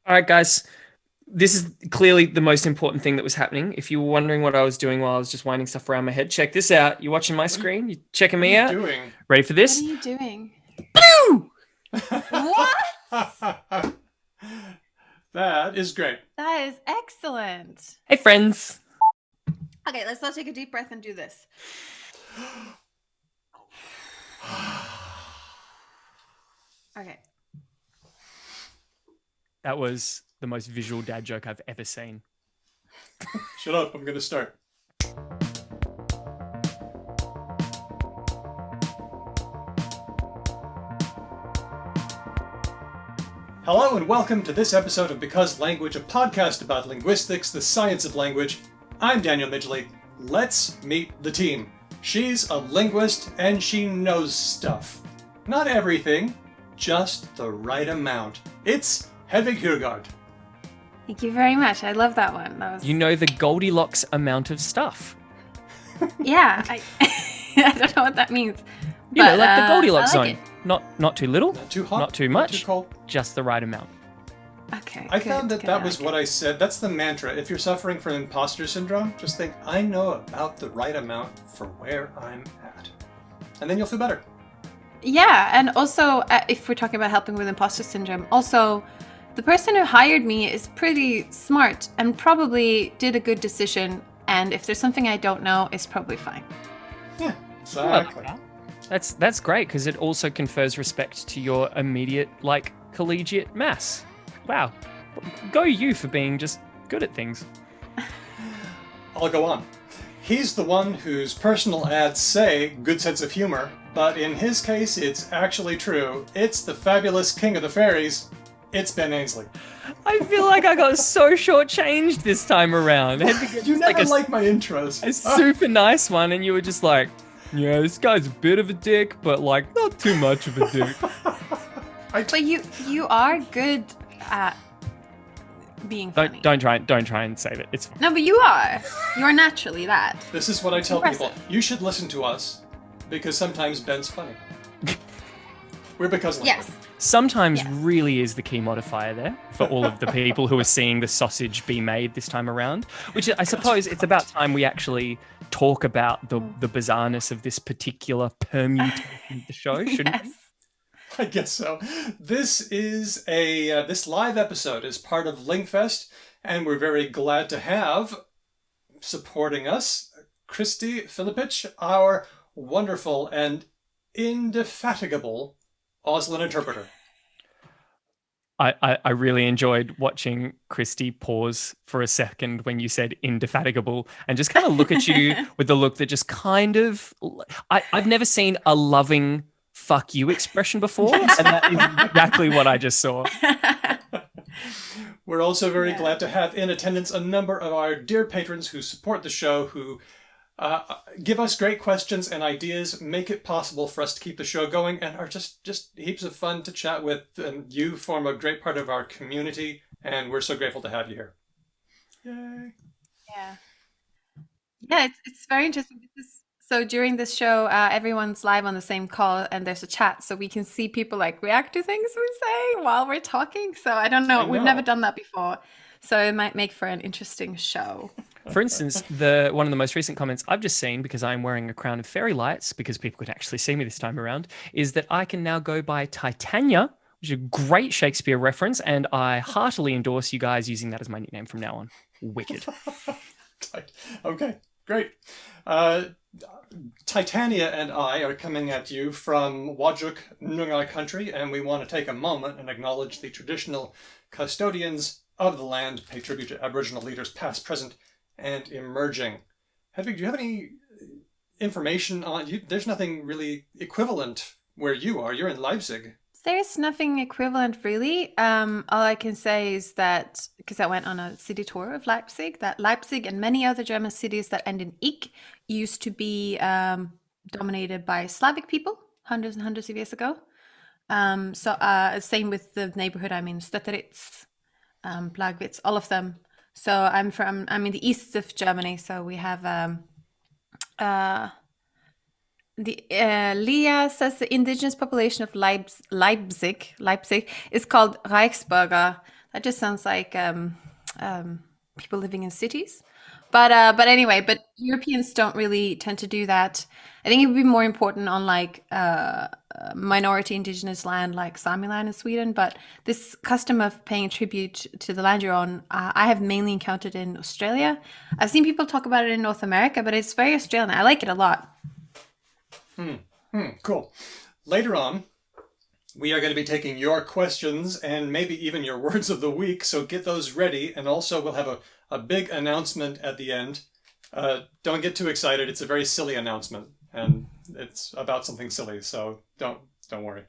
All right, guys. This is clearly the most important thing that was happening. If you were wondering what I was doing while I was just winding stuff around my head, check this out. You watching my screen? You checking What are me you out? doing? Ready for What are this? you doing? Boo! What? That is great. That is excellent. Hey, friends. Okay, let's all take a deep breath and do this. Okay. That was the most visual dad joke I've ever seen. Shut up, I'm gonna start. Hello and welcome to this episode of Because Language, a podcast about linguistics, the science of language. I'm Daniel Midgley. Let's meet the team. She's a linguist and she knows stuff. Not everything, just the right amount. It's Hedvig Hurgard. Thank you very much. I love that one. That was You know the Goldilocks amount of stuff. yeah. I don't know what that means. You know, but, like the Goldilocks I like zone. Not too little, Not too hot, not too not much, too cold. just the right amount. it. Okay. I good, found that good, that was like what it. I said. That's the mantra. If you're suffering from imposter syndrome, just think, I know about the right amount for where I'm at. And then you'll feel better. Yeah, and also if we're talking about helping with imposter syndrome, also the person who hired me is pretty smart and probably did a good decision. And if there's something I don't know, it's probably fine. Yeah, exactly. That's great because it also confers respect to your immediate, collegiate mass. Wow. Go you for being just good at things. I'll go on. He's the one whose personal ads say good sense of humor, but in his case, it's actually true. It's the fabulous king of the fairies. It's Ben Ainsley. I feel like I got so shortchanged this time around. You never like my intros. a super nice one, and you were just like, yeah, this guy's a bit of a dick, but not too much of a dick. But you are good at being funny. Don't try and save it. It's fine. No, but you are. You're naturally that. This is what I tell Impressive. people. You should listen to us because sometimes Ben's funny. We're because Yes. Sometimes Yes. really is the key modifier there for all of the people who are seeing the sausage be made this time around, which I suppose it's about time we actually talk about the bizarreness of this particular permutation of the show, shouldn't we? Yes. I guess so. This is this live episode is part of LingFest, and we're very glad to have supporting us Christy Filipich, our wonderful and indefatigable Auslan interpreter. I really enjoyed watching Christy pause for a second when you said indefatigable and just kind of look at you with the look that just kind of... I've never seen a loving fuck you expression before, and that is exactly what I just saw. We're also very Yeah. glad to have in attendance a number of our dear patrons who support the show, who give us great questions and ideas, make it possible for us to keep the show going, and are just heaps of fun to chat with. And you form a great part of our community, and we're so grateful to have you here. Yay! Yeah. Yeah, it's very interesting. So during this show, everyone's live on the same call and there's a chat, so we can see people react to things we say while we're talking. So I don't know, we've never done that before. So it might make for an interesting show. For instance, one of the most recent comments I've just seen, because I'm wearing a crown of fairy lights, because people could actually see me this time around, is that I can now go by Titania, which is a great Shakespeare reference, and I heartily endorse you guys using that as my nickname from now on. Wicked. Okay, great. Titania and I are coming at you from Whadjuk Noongar country, and we want to take a moment and acknowledge the traditional custodians of the land, pay tribute to Aboriginal leaders past, present, and emerging. Hedvig, do you have any information on you? There's nothing really equivalent where you are. You're in Leipzig. There's nothing equivalent really. All I can say is that, because I went on a city tour of Leipzig, that Leipzig and many other German cities that end in "ik" used to be dominated by Slavic people hundreds and hundreds of years ago. Same with the neighborhood I'm in, Stötteritz, Plagwitz, all of them. So I'm in the east of Germany, so we have Leah says the indigenous population of Leipzig is called Reichsbürger. That just sounds like people living in cities. But anyway, but Europeans don't really tend to do that. I think it would be more important on like minority indigenous land like Sami land in Sweden. But this custom of paying tribute to the land you're on, I have mainly encountered in Australia. I've seen people talk about it in North America, but it's very Australian. I like it a lot. Cool. Later on, we are going to be taking your questions and maybe even your words of the week, so get those ready. And also we'll have a big announcement at the end. Don't get too excited. It's a very silly announcement, and it's about something silly, so don't worry.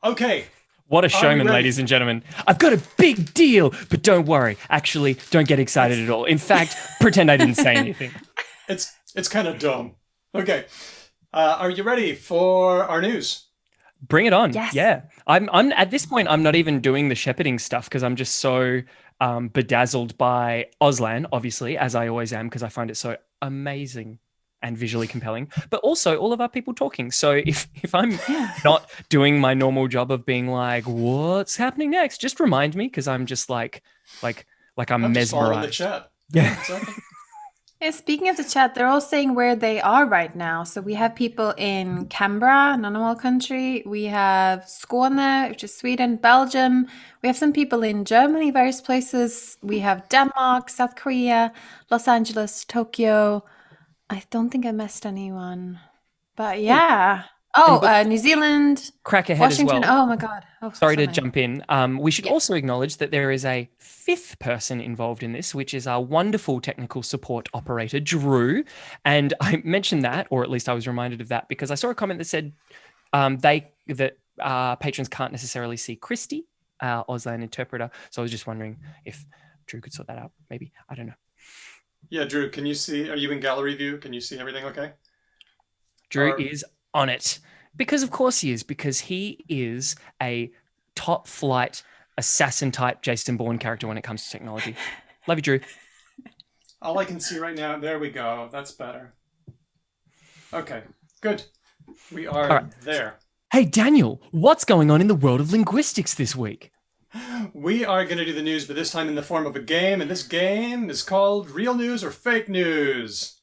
Okay. What a showman, ladies and gentlemen. I've got a big deal, but don't worry. Actually, don't get excited at all. In fact, pretend I didn't say anything. It's kind of dumb. Okay. Are you ready for our news? Bring it on. Yes. Yeah. I'm at this point, I'm not even doing the shepherding stuff because I'm just so bedazzled by Auslan, obviously, as I always am, because I find it so amazing and visually compelling, but also all of our people talking. So if I'm not doing my normal job of being like, what's happening next? Just remind me, because I'm just like I'm just following the mesmerized. chat. Yeah. Exactly. Yeah, speaking of the chat, they're all saying where they are right now. So we have people in Canberra, an animal country. We have Skåne, which is Sweden, Belgium. We have some people in Germany, various places. We have Denmark, South Korea, Los Angeles, Tokyo. I don't think I missed anyone. But yeah. Oh, New Zealand, Crack ahead Washington. as well. Oh my God. Oh, Sorry so to many. jump in. We should also acknowledge that there is a fifth person involved in this, which is our wonderful technical support operator, Drew. And I mentioned that, or at least I was reminded of that, because I saw a comment that said patrons can't necessarily see Christy, our Auslan interpreter. So I was just wondering if Drew could sort that out. Maybe. I don't know. Yeah, Drew, can you see? Are you in gallery view? Can you see everything okay? Drew is on it. Because of course he is, because he is a top flight assassin type Jason Bourne character when it comes to technology. Love you, Drew. All I can see right now, there we go. That's better. Okay, good. We are there. Hey, Daniel, what's going on in the world of linguistics this week? We are going to do the news, but this time in the form of a game, and this game is called Real News or Fake News.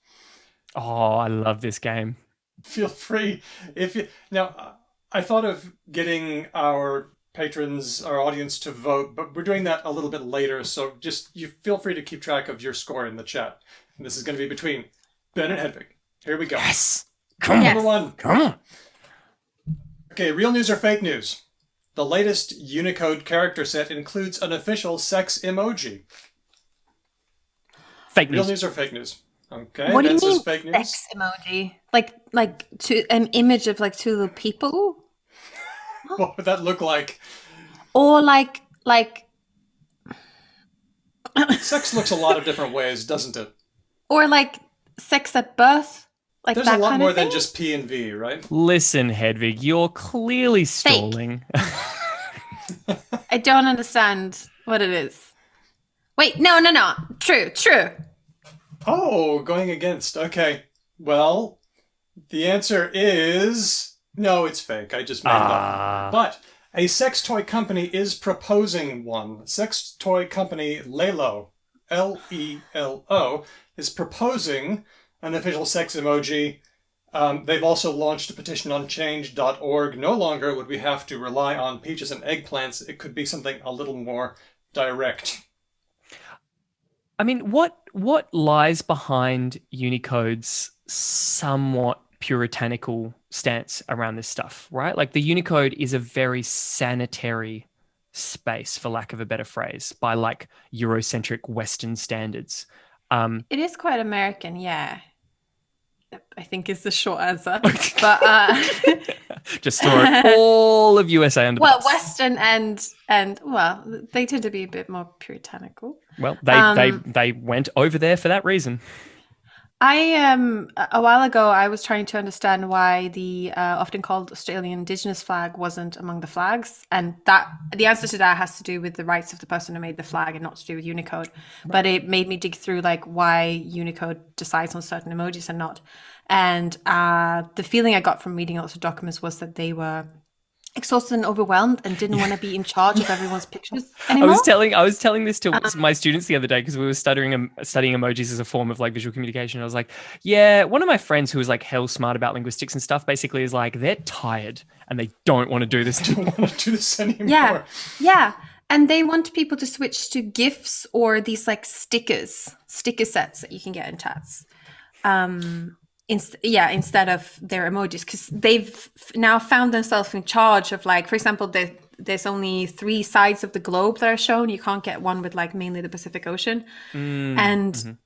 Oh, I love this game. Feel free if you now. I thought of getting our patrons, our audience, to vote, but we're doing that a little bit later. So just you feel free to keep track of your score in the chat. And this is going to be between Ben and Hedvig. Here we go. Yes, come on. Number one. Come on. Okay, real news or fake news? The latest Unicode character set includes an official sex emoji. Fake Real news. news or fake news? Okay, What do Ben you says mean fake news. sex emoji? Like an image of like two little people? What would that look like? Or like Sex looks a lot of different ways, doesn't it? or like sex at birth? Like There's that a lot kind more of thing? than just P and V, right? Listen, Hedvig, you're clearly stalling. I don't understand what it is. Wait, no. True. Oh, going against. Okay. Well, the answer is no, it's fake. I just made it up. But a sex toy company is proposing one. Sex toy company Lelo, Lelo, is proposing an official sex emoji. They've also launched a petition on change.org. No longer would we have to rely on peaches and eggplants. It could be something a little more direct. I mean, what lies behind Unicode's somewhat puritanical stance around this stuff, right? Like the Unicode is a very sanitary space, for lack of a better phrase, by like Eurocentric Western standards. It is quite American, yeah. I think is the short answer. But just throw all of USA under the well, bus. Western and well, they tend to be a bit more puritanical. Well, they went over there for that reason. I a while ago I was trying to understand why the often called Australian Indigenous flag wasn't among the flags, and that the answer to that has to do with the rights of the person who made the flag and not to do with Unicode. Right. But it made me dig through like why Unicode decides on certain emojis and not. And the feeling I got from reading lots of documents was that they were exhausted and overwhelmed and didn't want to be in charge of everyone's pictures I anymore. was telling this to my students the other day because we were studying emojis as a form of like visual communication. I was like, yeah, one of my friends who was like hell smart about linguistics and stuff basically is like, they're tired and they don't want to do this anymore. Don't want to do this anymore. Yeah. Yeah. And they want people to switch to GIFs or these like sticker sets that you can get in chats. Instead of their emojis, because they've now found themselves in charge of, like, for example, there's only 3 sides of the globe that are shown. You can't get one with like mainly the Pacific Ocean, and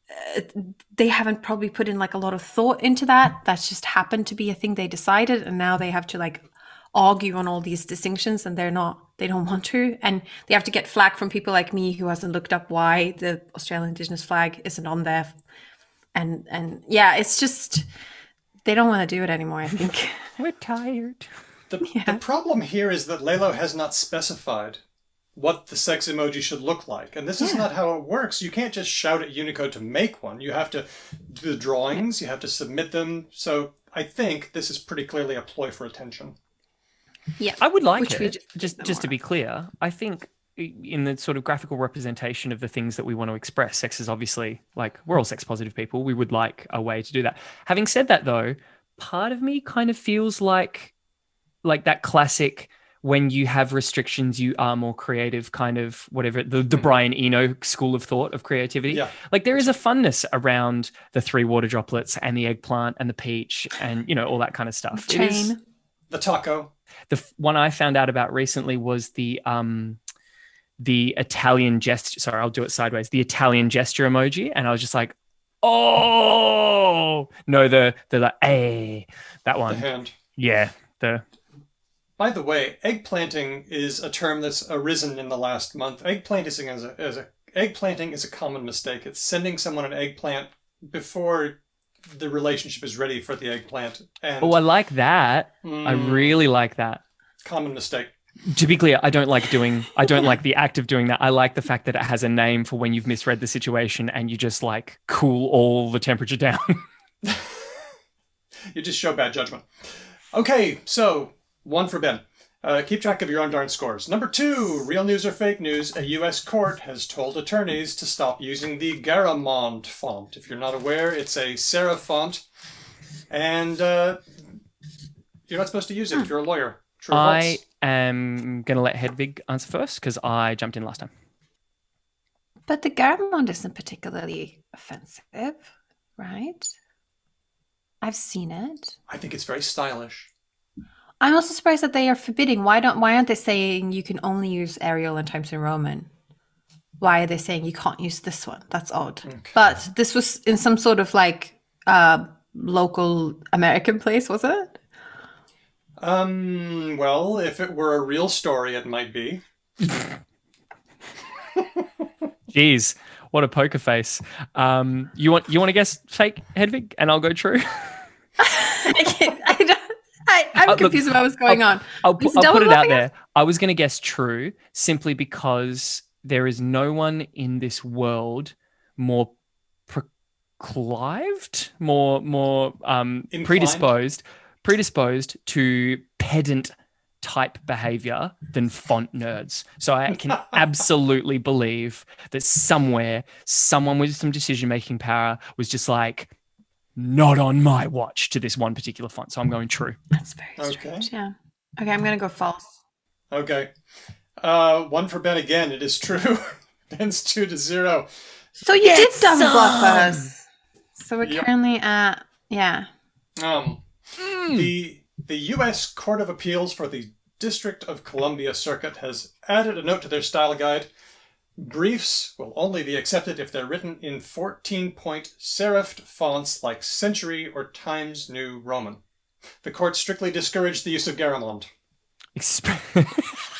they haven't probably put in like a lot of thought into that. That's just happened to be a thing they decided, and now they have to like argue on all these distinctions, and they don't want to, and they have to get flack from people like me who hasn't looked up why the Australian Indigenous flag isn't on there. And yeah, it's just they don't want to do it anymore, I think. We're tired. The problem here is that Lelo has not specified what the sex emoji should look like. And this is not how it works. You can't just shout at Unicode to make one. You have to do the drawings, you have to submit them. So I think this is pretty clearly a ploy for attention. Yeah. I would like it. Just to be clear, I think in the sort of graphical representation of the things that we want to express, sex is obviously, like, we're all sex positive people. We would like a way to do that. Having said that, though, part of me kind of feels like that classic, when you have restrictions, you are more creative, kind of whatever, the Brian Eno school of thought of creativity. Yeah. Like, there is a funness around the 3 water droplets and the eggplant and the peach and, you know, all that kind of stuff. The chain. The taco. The one I found out about recently was the Italian gesture. Sorry, I'll do it sideways. The Italian gesture emoji, and I was just like, oh no, the that one. The hand. Yeah. By the way, eggplanting is a term that's arisen in the last month. Eggplanting is a common mistake. It's sending someone an eggplant before the relationship is ready for the eggplant. And I like that. I really like that. Common mistake. To be clear, I don't like the act of doing that. I like the fact that it has a name for when you've misread the situation and you just like cool all the temperature down. You just show bad judgment. Okay, so 1 for Ben. Keep track of your own darn scores. Number 2, real news or fake news. A U.S. court has told attorneys to stop using the Garamond font. If you're not aware, it's a serif font, and you're not supposed to use it if you're a lawyer. True or false? I'm going to let Hedvig answer first because I jumped in last time. But the Garamond isn't particularly offensive, right? I've seen it. I think it's very stylish. I'm also surprised that they are forbidding. Why aren't they saying you can only use Arial and Times New Roman? Why are they saying you can't use this one? That's odd. Okay. But this was in some sort of like local American place, was it? Well, if it were a real story, it might be. Jeez, what a poker face. You want to guess fake, Hedvig, and I'll go true? I'm confused about what's going on. I'll put it out there. I was going to guess true simply because there is no one in this world more predisposed to pedant type behavior than font nerds. So I can absolutely believe that somewhere someone with some decision-making power was just like, not on my watch to this one particular font. So I'm going true. That's very strange. Yeah. Okay, I'm going to go false. Okay. 1 for Ben again. It is true. Ben's 2-0. So you did double bluff us. So we're currently at, The U.S. Court of Appeals for the District of Columbia Circuit has added a note to their style guide. Briefs will only be accepted if they're written in 14-point serifed fonts like Century or Times New Roman. The court strictly discouraged the use of Garamond. Explicitly.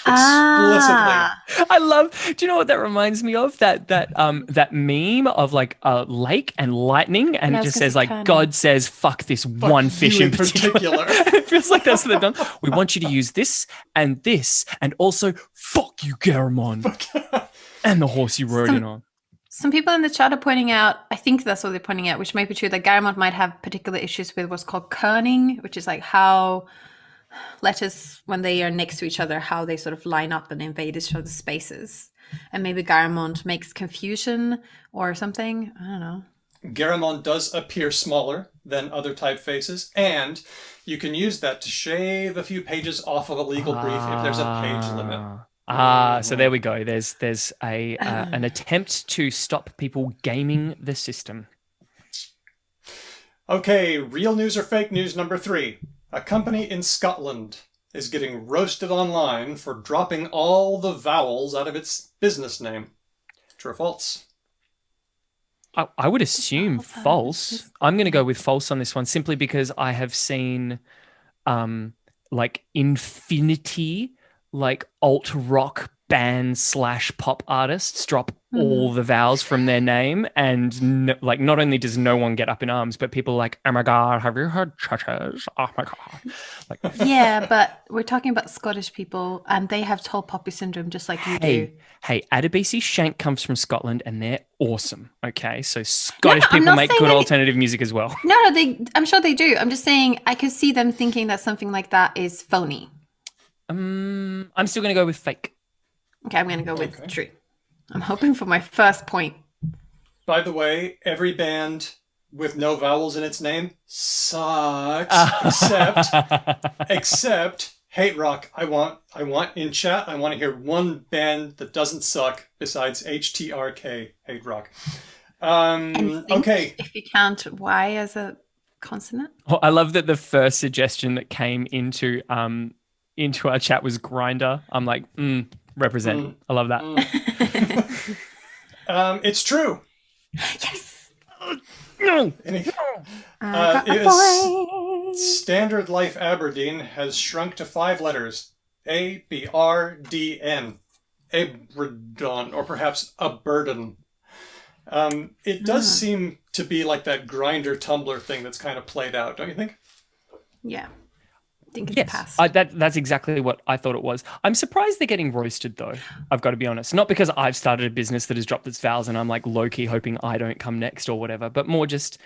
I love. Do you know what that reminds me of? That meme of like a lake and lightning, and it just says like God says, "Fuck this one fish in particular." It feels like that's what they've done. We want you to use this, and also fuck you, Garamond, and the horse you rode in on. Some people in the chat are pointing out, I think that's what they're pointing out, which may be true, that Garamond might have particular issues with what's called kerning, which is like how letters, when they are next to each other, how they sort of line up and invade each other's spaces. And maybe Garamond makes confusion or something. I don't know. Garamond does appear smaller than other typefaces, and you can use that to shave a few pages off of a legal brief if there's a page limit. So there we go. There's an attempt to stop people gaming the system. Okay, real news or fake news number 3. A company in Scotland is getting roasted online for dropping all the vowels out of its business name. True or false? I would assume false. I'm going to go with false on this one simply because I have seen like infinity, like alt rock band / pop artists drop all the vowels from their name, and like not only does no one get up in arms, but people are like, oh my god, have you heard churches? Oh my god. Like, yeah, but we're talking about Scottish people, and they have tall poppy syndrome just like you do. Hey, Adebisi Shank comes from Scotland, and they're awesome. Okay, so Scottish people make good alternative music as well. No, I'm sure they do. I'm just saying I could see them thinking that something like that is phony. I'm still going to go with fake. Okay, I'm going to go with true. I'm hoping for my first point. By the way, every band with no vowels in its name sucks, except Hate Rock. I want in chat, I want to hear one band that doesn't suck besides HTRK, Hate Rock. Okay. If you count Y as a consonant. Oh, I love that the first suggestion that came into our chat was Grinder. I'm like, represent. I love that. It's true. Yes. No. Standard Life Aberdeen has shrunk to 5 letters. ABRDN. Aberdon, or perhaps a burden. It does seem to be like that Grinder Tumblr thing that's kind of played out, don't you think? Yeah. Think it's past. That's exactly what I thought it was. I'm surprised they're getting roasted, though. I've got to be honest. Not because I've started a business that has dropped its vowels and I'm like low-key hoping I don't come next or whatever, but more just...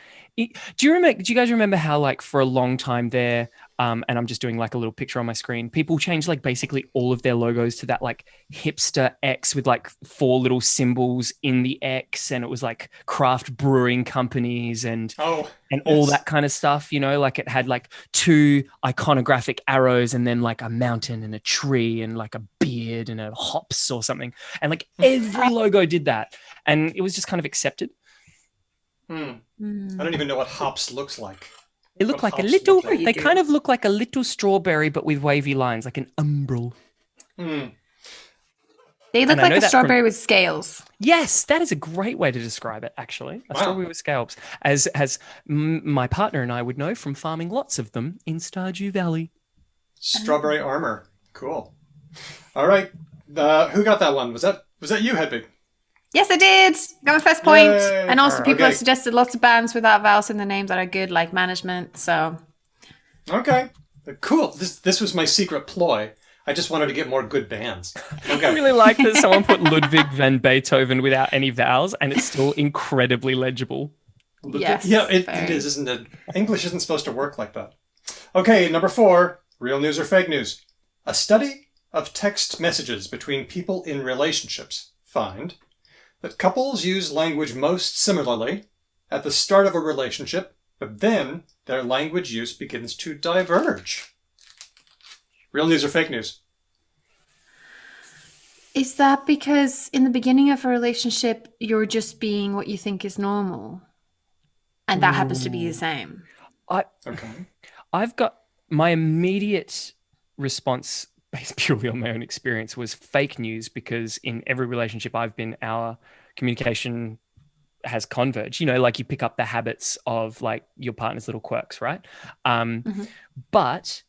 Do you guys remember how like for a long time there, and I'm just doing like a little picture on my screen, people changed like basically all of their logos to that like hipster X with like 4 little symbols in the X, and it was like craft brewing companies and all that kind of stuff, you know, like it had like 2 iconographic arrows and then like a mountain and a tree and like a beard and a hops or something. And like every logo did that. And it was just kind of accepted. I don't even know what hops looks like. They look like a little, they kind of look like a little strawberry, but with wavy lines, like an umbral. They look like a strawberry with scales. Yes, that is a great way to describe it, actually. A strawberry with scalps. As my partner and I would know from farming lots of them in Stardew Valley. Strawberry armor. Cool. All right. Who got that one? Was that you, Hedvig? Yes, I did. Got my first point. Yay. And also people have suggested lots of bands without vowels in the name that are good, like Management. So. Okay. Cool. This was my secret ploy. I just wanted to get more good bands. Okay. I really like that someone put Ludwig van Beethoven without any vowels, and it's still incredibly legible. Yes. Yeah, it is, isn't it? English isn't supposed to work like that. Okay, number 4. Real news or fake news? A study of text messages between people in relationships find that couples use language most similarly at the start of a relationship, but then their language use begins to diverge. Real news or fake news? Is that because in the beginning of a relationship, you're just being what you think is normal? And that happens to be the same. I've got my immediate response based purely on my own experience was fake news, because in every relationship I've been, our communication has converged. You know, like you pick up the habits of like your partner's little quirks, right? But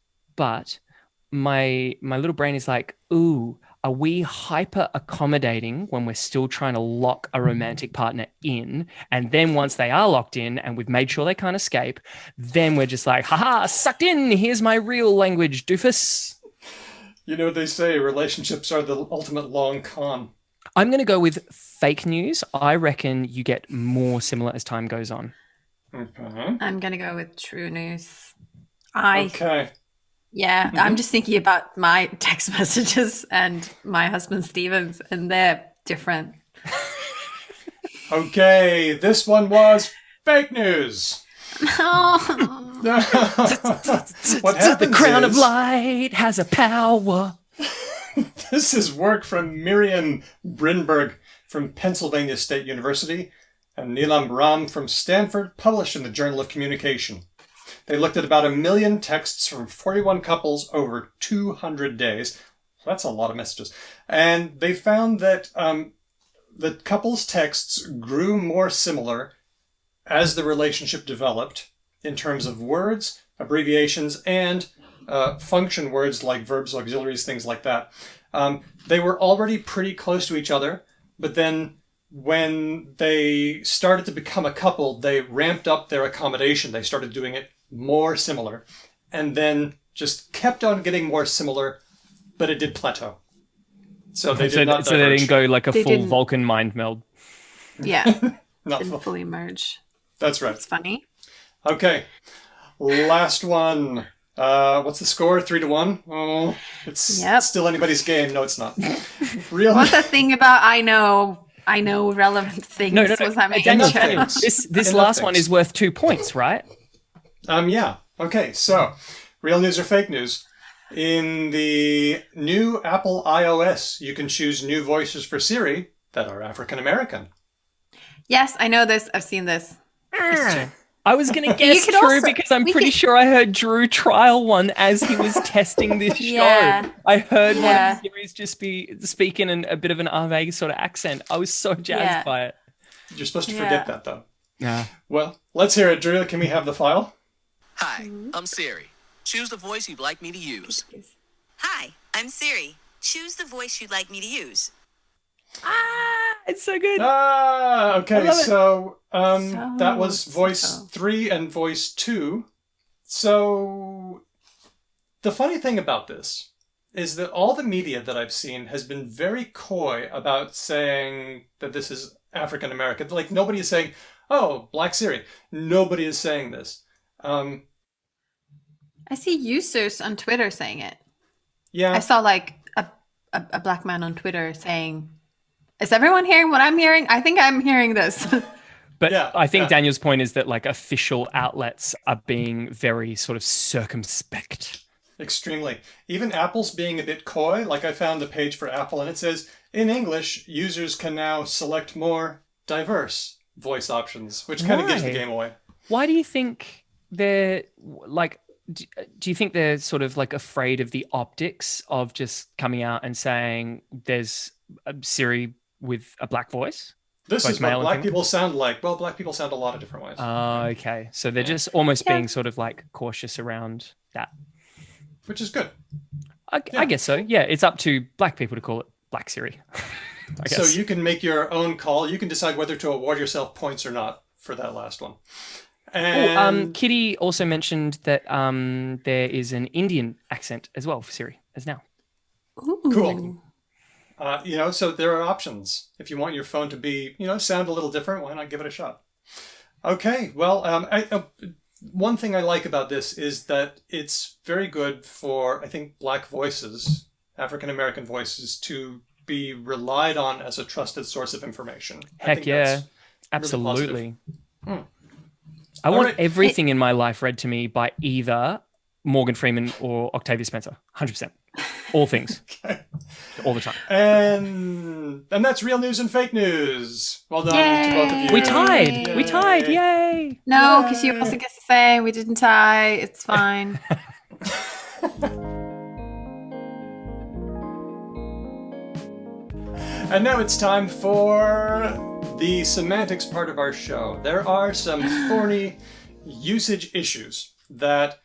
my little brain is like, ooh, are we hyper accommodating when we're still trying to lock a romantic partner in? And then once they are locked in and we've made sure they can't escape, then we're just like, haha, sucked in. Here's my real language, doofus. You know, they say relationships are the ultimate long con. I'm going to go with fake news. I reckon you get more similar as time goes on. Okay. I'm going to go with true news. Okay. Yeah, I'm just thinking about my text messages and my husband Steven's, and they're different. Okay, this one was fake news. Oh, What The happens crown of is, light has a power. this is work from Miriam Brinberg from Pennsylvania State University and Neelam Ram from Stanford, published in the Journal of Communication. They looked at about 1 million texts from 41 couples over 200 days. That's a lot of messages. And they found that the couples' texts grew more similar as the relationship developed in terms of words, abbreviations, and function words like verbs, auxiliaries, things like that. They were already pretty close to each other, but then when they started to become a couple, they ramped up their accommodation. They started doing it more similar, and then just kept on getting more similar, but it did plateau. So they did not So they didn't go like a They full didn't. Vulcan mind meld. yeah, Not didn't full. fully merge. That's right. It's funny. Okay, last one. What's the score? 3-1. Oh, it's Yep. still anybody's game. No, it's not. Real. What's that thing about I know relevant things? No. Was that my Daniel, Enough intro? Daniel, things. this Enough last one things. is worth 2 points, right? Yeah. Okay, so real news or fake news? In the new Apple iOS, you can choose new voices for Siri that are African American. Yes, I know this. I've seen this. It's true. I was going to guess could true also- because I'm we pretty could- sure I heard Drew trial one as he was testing this show. Yeah. I heard one Yeah. of the series just be speaking in a bit of an Ave sort of accent. I was so jazzed Yeah. by it. You're supposed to Yeah. forget that, though. Yeah. Well, let's hear it, Drew. Can we have the file? Hi, I'm Siri. Choose the voice you'd like me to use. Hi, I'm Siri. Choose the voice you'd like me to use. It's so good. Okay, love it. so So that was voice simple. 3 and voice 2. So the funny thing about this is that all the media that I've seen has been very coy about saying that this is African American. Like, nobody is saying, oh, Black Siri. Nobody is saying this. I see users on Twitter saying it. Yeah. I saw like a black man on Twitter saying, "Is everyone hearing what I'm hearing? I think I'm hearing this." But Yeah, I think yeah. Daniel's point is that like official outlets are being very sort of circumspect. Extremely. Even Apple's being a bit coy. Like, I found the page for Apple and it says, in English, users can now select more diverse voice options, which kind of gives the Why? game away. Why do you think they're like? Do you think they're sort of like afraid of the optics of just coming out and saying there's a Siri with a black voice? This Both is what male and black female? people sound like. Well, black people sound a lot of different ways. Okay, so they're just almost Yeah. being sort of like cautious around that. Which is good. I Yeah. guess so. Yeah, it's up to black people to call it Black Siri. I So guess. you can make your own call. You can decide whether to award yourself points or not for that last one. And Kitty also mentioned that there is an Indian accent as well for Siri as now. Ooh. Cool. So there are options. If you want your phone to be, sound a little different, why not give it a shot? Okay. Well, one thing I like about this is that it's very good for, I think, black voices, African American voices, to be relied on as a trusted source of information. I Heck think yeah, that's absolutely. Hmm. I All want right. everything in my life read to me by either Morgan Freeman or Octavia Spencer. 100%. All things. Okay. All the time. And that's real news and fake news. Well done to both of you. We tied. We tied. Yay. No, because you also guessed the same. We didn't tie. It's fine. And now it's time for the semantics part of our show. There are some thorny usage issues that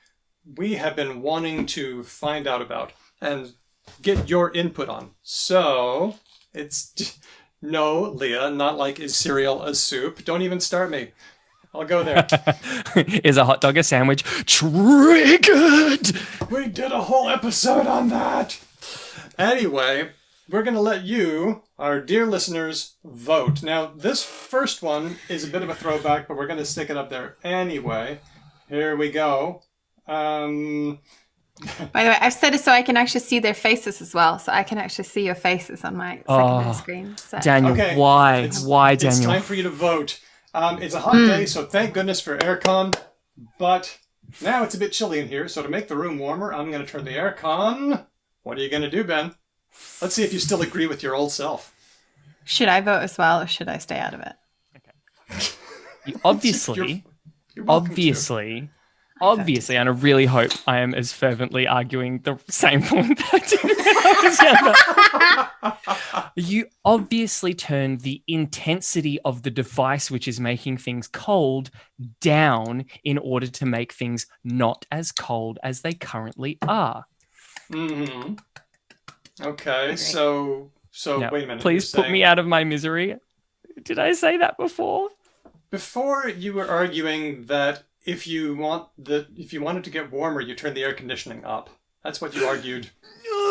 we have been wanting to find out about and get your input on. So, it's... No, Leah, not like is cereal a soup. Don't even start me. I'll go there. Is a hot dog a sandwich? Triggered. We did a whole episode on that. Anyway, we're going to let you, our dear listeners, vote. Now, this first one is a bit of a throwback, but we're going to stick it up there anyway. Here we go. By the way, I've set it so I can actually see their faces as well. So I can actually see your faces on my secondary screen. So. Daniel, Okay, why? Why, Daniel? It's time for you to vote. It's a hot day, so thank goodness for aircon. But now it's a bit chilly in here, so to make the room warmer, I'm going to turn the aircon. What are you going to do, Ben? Let's see if you still agree with your old self. Should I vote as well, or should I stay out of it? You obviously, You're welcome obviously, and I really hope I am as fervently arguing the same point that I did when I was younger. You obviously turn the intensity of the device which is making things cold down in order to make things not as cold as they currently are. Mm-hmm. Okay, so Now, wait a minute. please put me out of my misery. Did I say that before? Before you were arguing that if you wanted to get warmer, you turn the air conditioning up. That's what you argued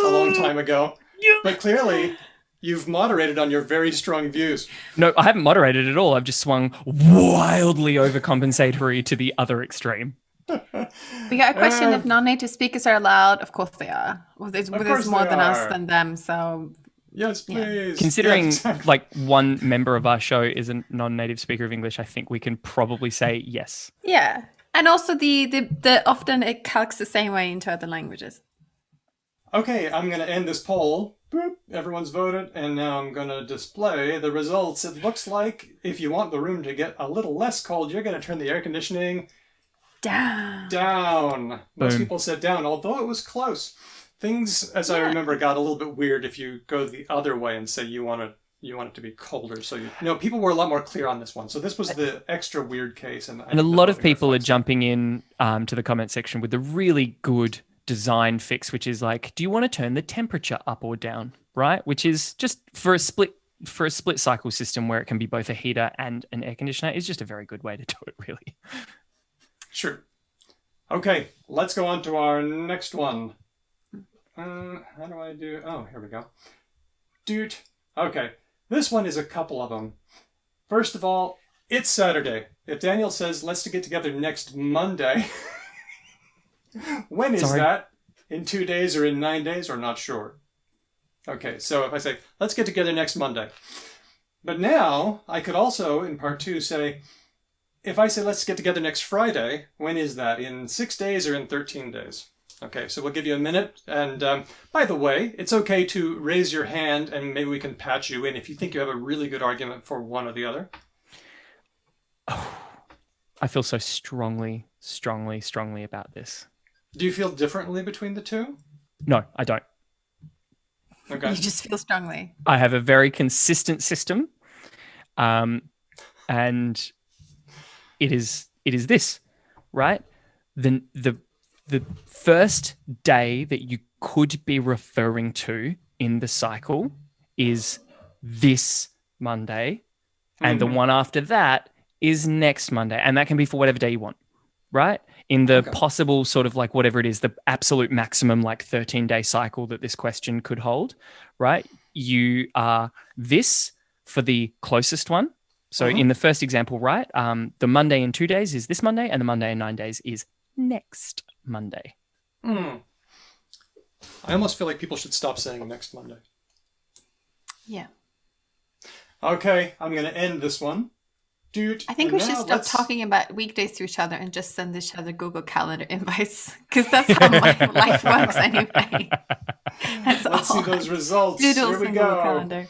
a long time ago. But clearly, you've moderated on your very strong views. No, I haven't moderated at all. I've just swung wildly overcompensatory to the other extreme. We got a question if non-native speakers are allowed. Of course they are. Well, there's more than us than them, so... Yes, please. Considering exactly. like one member of our show is a non-native speaker of English, I think we can probably say yes. Yeah. And also the often it calcs the same way into other languages. Okay, I'm going to end this poll. Boop. Everyone's voted, and now I'm going to display the results. It looks like if you want the room to get a little less cold, you're going to turn the air conditioning down. Most people said down, although it was close. Things, as I remember, got a little bit weird if you go the other way and say you want it to be colder. So people were a lot more clear on this one. So this was the extra weird case, and a lot of people are jumping in to the comment section with a really good design fix, which is like, do you want to turn the temperature up or down? Right, which is just for a split cycle system where it can be both a heater and an air conditioner is just a very good way to do it, really. Sure. Okay, let's go on to our next one. How do I do? Oh, here we go. Dude. Okay. This one is a couple of them. First of all, it's Saturday. If Daniel says, let's get together next Monday, when is that? In 2 days or in 9 days or not sure? Okay, so if I say, let's get together next Monday. But now, I could also, in part 2, say, if I say, let's get together next Friday, when is that? In 6 days or in 13 days? Okay, so we'll give you a minute. And by the way, it's okay to raise your hand and maybe we can patch you in if you think you have a really good argument for one or the other. Oh, I feel so strongly about this. Do you feel differently between the two? No, I don't. Okay. You just feel strongly. I have a very consistent system. And it is this, right? The first day that you could be referring to in the cycle is this Monday, and the one after that is next Monday, and that can be for whatever day you want, right? In the possible sort of like whatever it is, the absolute maximum like 13-day cycle that this question could hold, right? You are this for the closest one. So in the first example, right, the Monday in 2 days is this Monday, and the Monday in 9 days is next Monday. I almost feel like people should stop saying next Monday. Yeah. Okay, I'm going to end this one. Dude, I think we should stop talking about weekdays to each other and just send each other Google Calendar invites, because that's how life works anyway. Let's see those results. Doodles Here we in go. Google Calendar.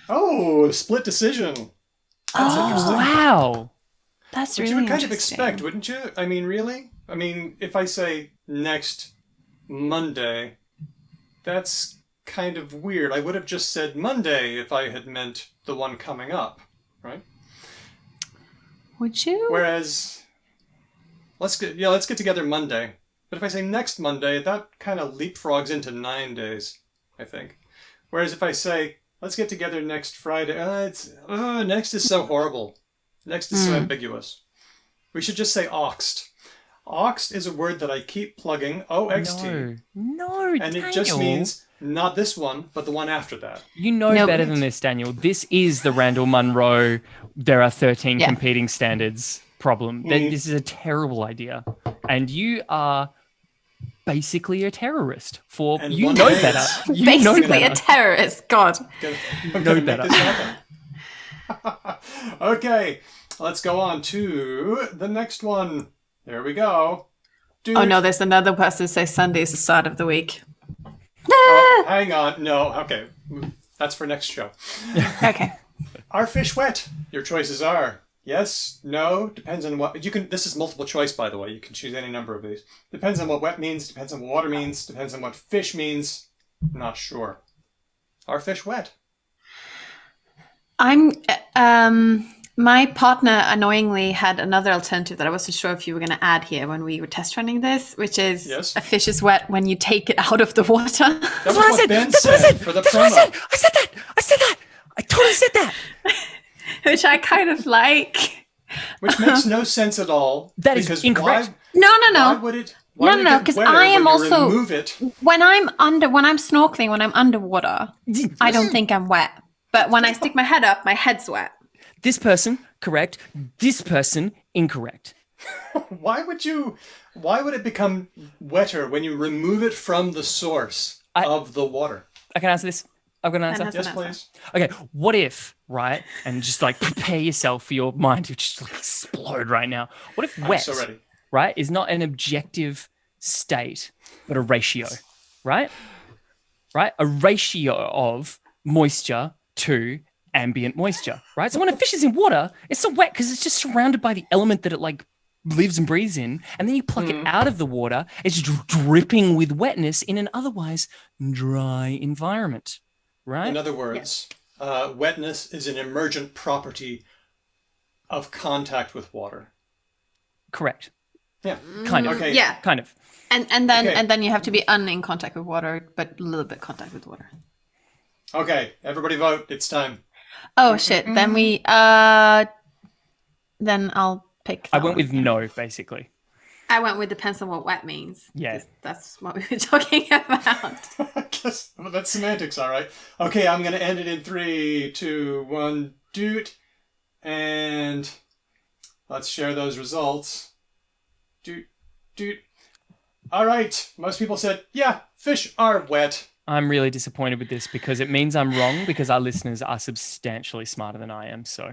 Oh, split decision. That's interesting. Wow. That's But really you would kind of interesting. expect, wouldn't you? I mean, really? I mean, if I say next Monday, that's kind of weird. I would have just said Monday if I had meant the one coming up, right? Would you? Whereas, let's get together Monday. But if I say next Monday, that kind of leapfrogs into 9 days, I think. Whereas if I say, let's get together next Friday, next is so horrible. Next is so ambiguous. We should just say oxt. Oxt is a word that I keep plugging, O-X-T. No, And Daniel. it just means not this one, but the one after that. You know better than this, Daniel. This is the Randall Munro, there are 13 competing standards problem. This is a terrible idea. And you are basically a terrorist. For And you one know day better. it's You know Basically a better. terrorist. God. I'm know gonna make better. this happen. Okay, let's go on to the next one. There we go. Dude. Oh no, there's another person who says Sunday is the start of the week. Oh, hang on. No, okay. That's for next show. Okay. Are fish wet? Your choices are yes, no, depends on what you can. This is multiple choice, by the way. You can choose any number of these. Depends on what wet means, depends on what water means, depends on what fish means. Not sure. Are fish wet? I'm my partner annoyingly had another alternative that I wasn't sure if you were going to add here when we were test running this, which is Yes. a fish is wet when you take it out of the water. That was what Ben said for the That's what I promo. said. I said that. I said that. I totally said that. Which I kind of like. Which makes no sense at all. That is because incorrect. No, Why no. would it? No, Why would it get 'cause wetter I am when you also- remove it? When I'm snorkeling, when I'm underwater, I don't think I'm wet. But when I stick my head up, my head's wet. This person, correct. This person, incorrect. Why would it become wetter when you remove it from the source of the water? I can answer this. I've got an answer. That's Yes, an answer. please. Okay, what if, right? And just like prepare yourself for your mind to just like explode right now. What if wet, So ready. right, is not an objective state, but a ratio, right? Right? A ratio of moisture to ambient moisture, right? So when a fish is in water, it's not wet because it's just surrounded by the element that it like lives and breathes in. And then you pluck it out of the water, it's dripping with wetness in an otherwise dry environment, right? In other words, wetness is an emergent property of contact with water. Correct. Yeah. Kind of. Okay. Yeah. Kind of. And then Okay. and then you have to be in contact with water, but a little bit contact with water. Okay. Everybody vote. It's time. Oh shit. Then we then I'll pick I that went one. with no, basically. I went with depends on what wet means. Yeah. 'cause that's what we were talking about. I guess well, that's semantics, all right. Okay, I'm going to end it in 3, 2, 1, doot. And let's share those results. Doot, doot. All right. Most people said, yeah, fish are wet. I'm really disappointed with this because it means I'm wrong because our listeners are substantially smarter than I am. So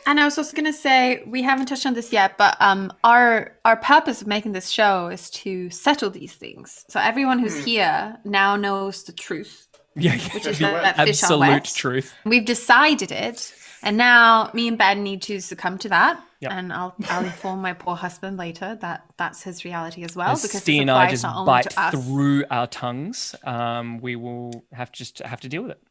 And I was also going to say, we haven't touched on this yet, but our purpose of making this show is to settle these things. So everyone who's here now knows the truth, yeah, which is Fish are that wet. fish are absolute wet. truth. We've decided it, and now me and Ben need to succumb to that. Yep. And I'll inform my poor husband later that that's his reality as well, As because Steve it and I applies just not only bite to us, through our tongues, we will have to deal with it.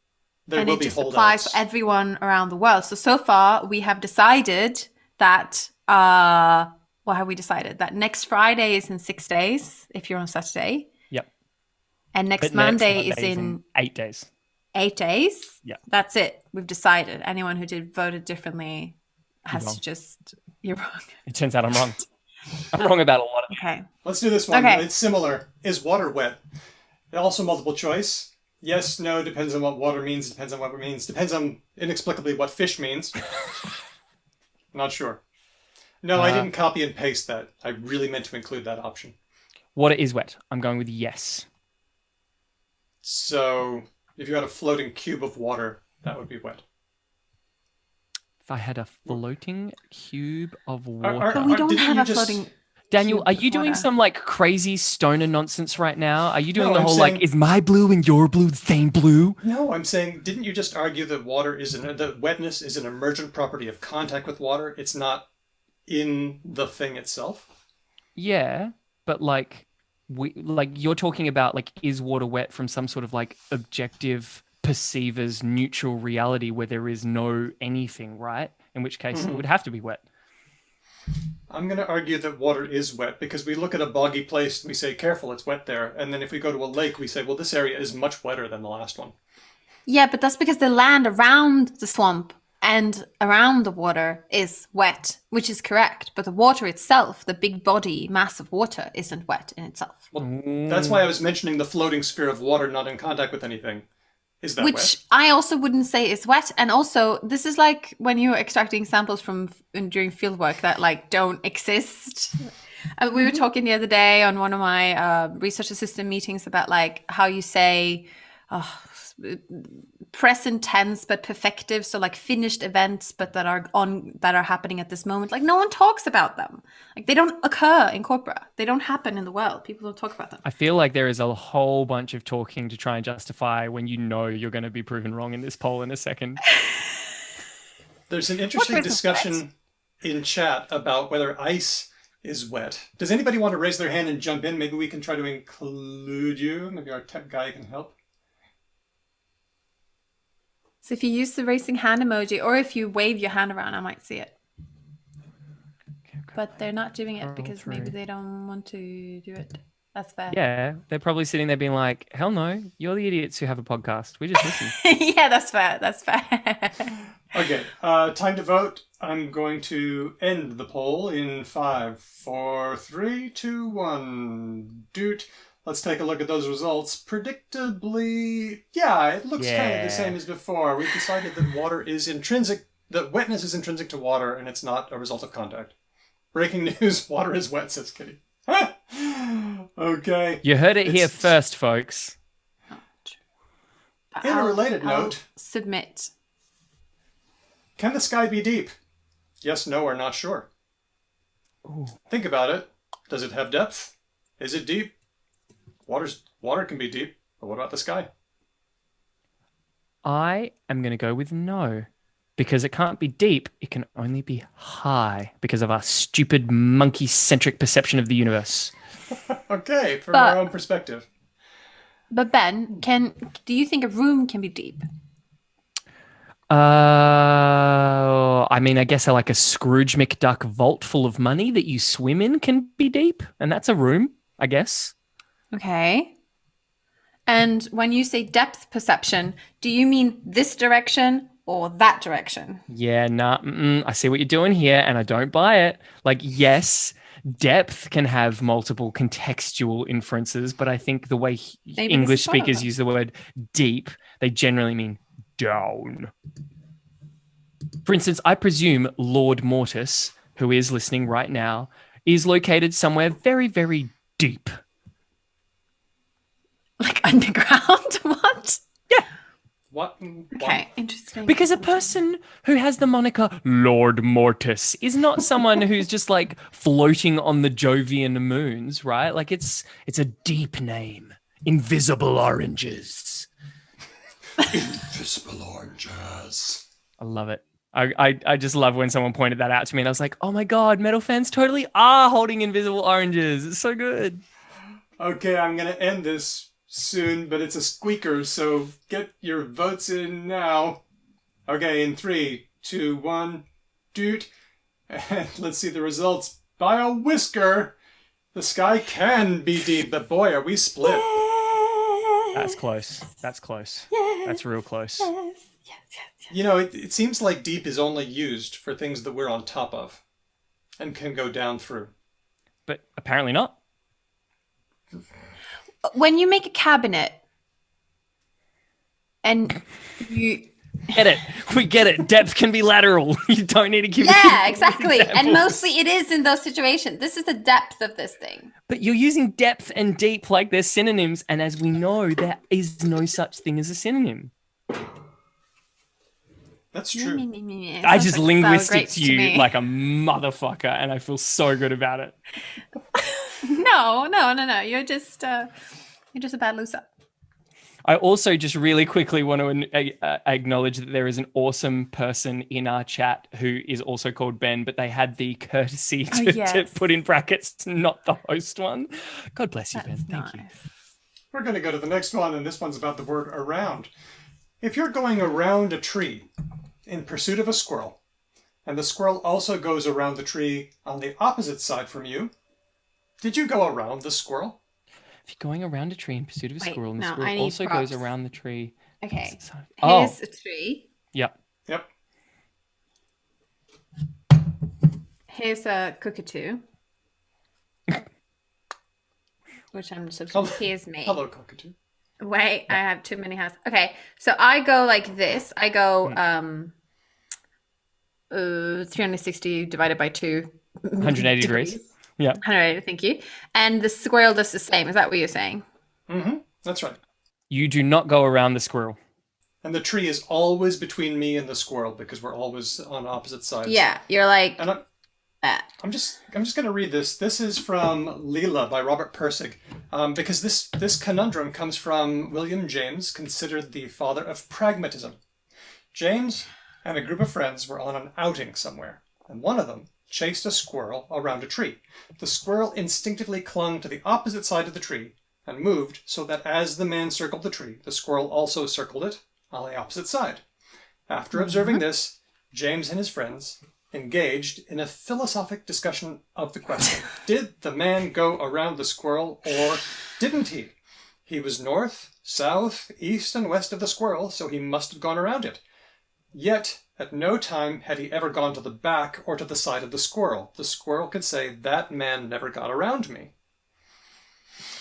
There and will it be just applies holdouts. for everyone around the world. So far, we have decided that what have we decided? That next Friday is in 6 days if you're on Saturday, Yep. and next But Monday is Monday in 8 days. 8 days. Yeah. That's it. We've decided. Anyone who voted differently has wrong. to just you're wrong. It turns out I'm wrong. I'm wrong about a lot of Okay. Let's do this one. Okay. It's similar. Is water wet? Also multiple choice. Yes, no, depends on what water means, depends on what it means, depends on inexplicably what fish means. Not sure. No, I didn't copy and paste that. I really meant to include that option. Water is wet. I'm going with yes. So, if you had a floating cube of water, that would be wet. If I had a floating cube of Are- water. But we don't didn't have you a just- floating. Daniel, cube are of you doing water. some like crazy stoner nonsense right now? Are you doing No, the I'm whole saying- like, is my blue and your blue the same blue? No, I'm saying, didn't you just argue that that wetness is an emergent property of contact with water? It's not in the thing itself? Yeah, but like you're talking about like, is water wet from some sort of like objective perceiver's neutral reality where there is no anything, right? In which case it would have to be wet. I'm going to argue that water is wet because we look at a boggy place and we say, careful, it's wet there. And then if we go to a lake, we say, well, this area is much wetter than the last one. Yeah, but that's because the land around the swamp and around the water is wet, which is correct. But the water itself, the big body mass of water, isn't wet in itself. Well, that's why I was mentioning the floating sphere of water not in contact with anything. Is that Which wet? I also wouldn't say is wet. And also, this is like when you're extracting samples from during field work that like don't exist. We were talking the other day on one of my research assistant meetings about like how you say present tense but perfective, so like finished events but that are happening at this moment. Like no one talks about them. Like they don't occur in corpora. They don't happen in the world. People don't talk about them. I feel like there is a whole bunch of talking to try and justify when you know you're going to be proven wrong in this poll in a second. There's an interesting discussion in chat about whether ice is wet. Does anybody want to raise their hand and jump in? Maybe we can try to include you. Maybe our tech guy can help. So if you use the raising hand emoji, or if you wave your hand around, I might see it. But they're not doing it because maybe they don't want to do it. That's fair. Yeah, they're probably sitting there being like, hell no, you're the idiots who have a podcast. We just listen. Yeah, that's fair. That's fair. Okay, time to vote. I'm going to end the poll in 5, 4, 3, 2, 1. Doot. Let's take a look at those results. Predictably, yeah, it looks kind of the same as before. We've decided that water is intrinsic, that wetness is intrinsic to water, and it's not a result of contact. Breaking news, water is wet, says Kitty. Okay. You heard it here first, folks. In a related note, submit. Can the sky be deep? Yes, no, or not sure. Ooh. Think about it. Does it have depth? Is it deep? Water can be deep, but what about the sky? I am going to go with no, because it can't be deep. It can only be high because of our stupid monkey-centric perception of the universe. Okay, from our own perspective. But Ben, do you think a room can be deep? I mean, I guess like a Scrooge McDuck vault full of money that you swim in can be deep, and that's a room, I guess. Okay. And when you say depth perception, do you mean this direction or that direction? Yeah, nah, I see what you're doing here, and I don't buy it. Like, yes, depth can have multiple contextual inferences, but I think the way English speakers use the word deep, they generally mean down. For instance, I presume Lord Mortis, who is listening right now, is located somewhere very, very deep. Like underground? What? Yeah. What? Okay, interesting. Because a person who has the moniker Lord Mortis is not someone who's just like floating on the Jovian moons, right? Like it's a deep name. Invisible oranges. Invisible oranges. I love it. I just love when someone pointed that out to me and I was like, oh my God, metal fans totally are holding invisible oranges. It's so good. Okay, I'm going to end this soon, but it's a squeaker, so get your votes in now. Okay, in 3, 2, 1, doot. And let's see the results. By a whisker, the sky can be deep, but boy, are we split. That's close. That's close. That's real close. Yes. You know, it seems like deep is only used for things that we're on top of and can go down through. But apparently not. When you make a cabinet and you... Get it. We get it. Depth can be lateral. You don't need to give Yeah, exactly. And mostly it is in those situations. This is the depth of this thing. But you're using depth and deep like they're synonyms. And as we know, there is no such thing as a synonym. That's true. I just linguistics you like a motherfucker, and I feel so good about it. No. You're just a bad loser. I also just really quickly want to acknowledge that there is an awesome person in our chat who is also called Ben, but they had the courtesy to put in brackets, not the host one. God bless you, Ben. Thank you. We're going to go to the next one, and this one's about the word around. If you're going around a tree in pursuit of a squirrel, and the squirrel also goes around the tree on the opposite side from you, did you go around the squirrel? If you're going around a tree in pursuit of a squirrel, and the squirrel also goes around the tree. Okay. Here's a tree. Yep. Here's a cockatoo. Which I'm substituting. Here's me. Hello, cockatoo. Wait, I have too many houses. Okay, so I go like this. I go 360 divided by 2. 180 degrees. Yeah. All right, thank you. And the squirrel does the same. Is that what you're saying? Mm-hmm. That's right. You do not go around the squirrel. And the tree is always between me and the squirrel because we're always on opposite sides. Yeah, you're like And I'm just going to read this. This is from Leela by Robert Pirsig, because this conundrum comes from William James, considered the father of pragmatism. James and a group of friends were on an outing somewhere, and one of them chased a squirrel around a tree. The squirrel instinctively clung to the opposite side of the tree and moved so that as the man circled the tree, the squirrel also circled it on the opposite side. After observing this, James and his friends engaged in a philosophic discussion of the question. Did the man go around the squirrel or didn't he? He was north, south, east, and west of the squirrel, so he must have gone around it. Yet, at no time had he ever gone to the back or to the side of the squirrel. The squirrel could say, that man never got around me.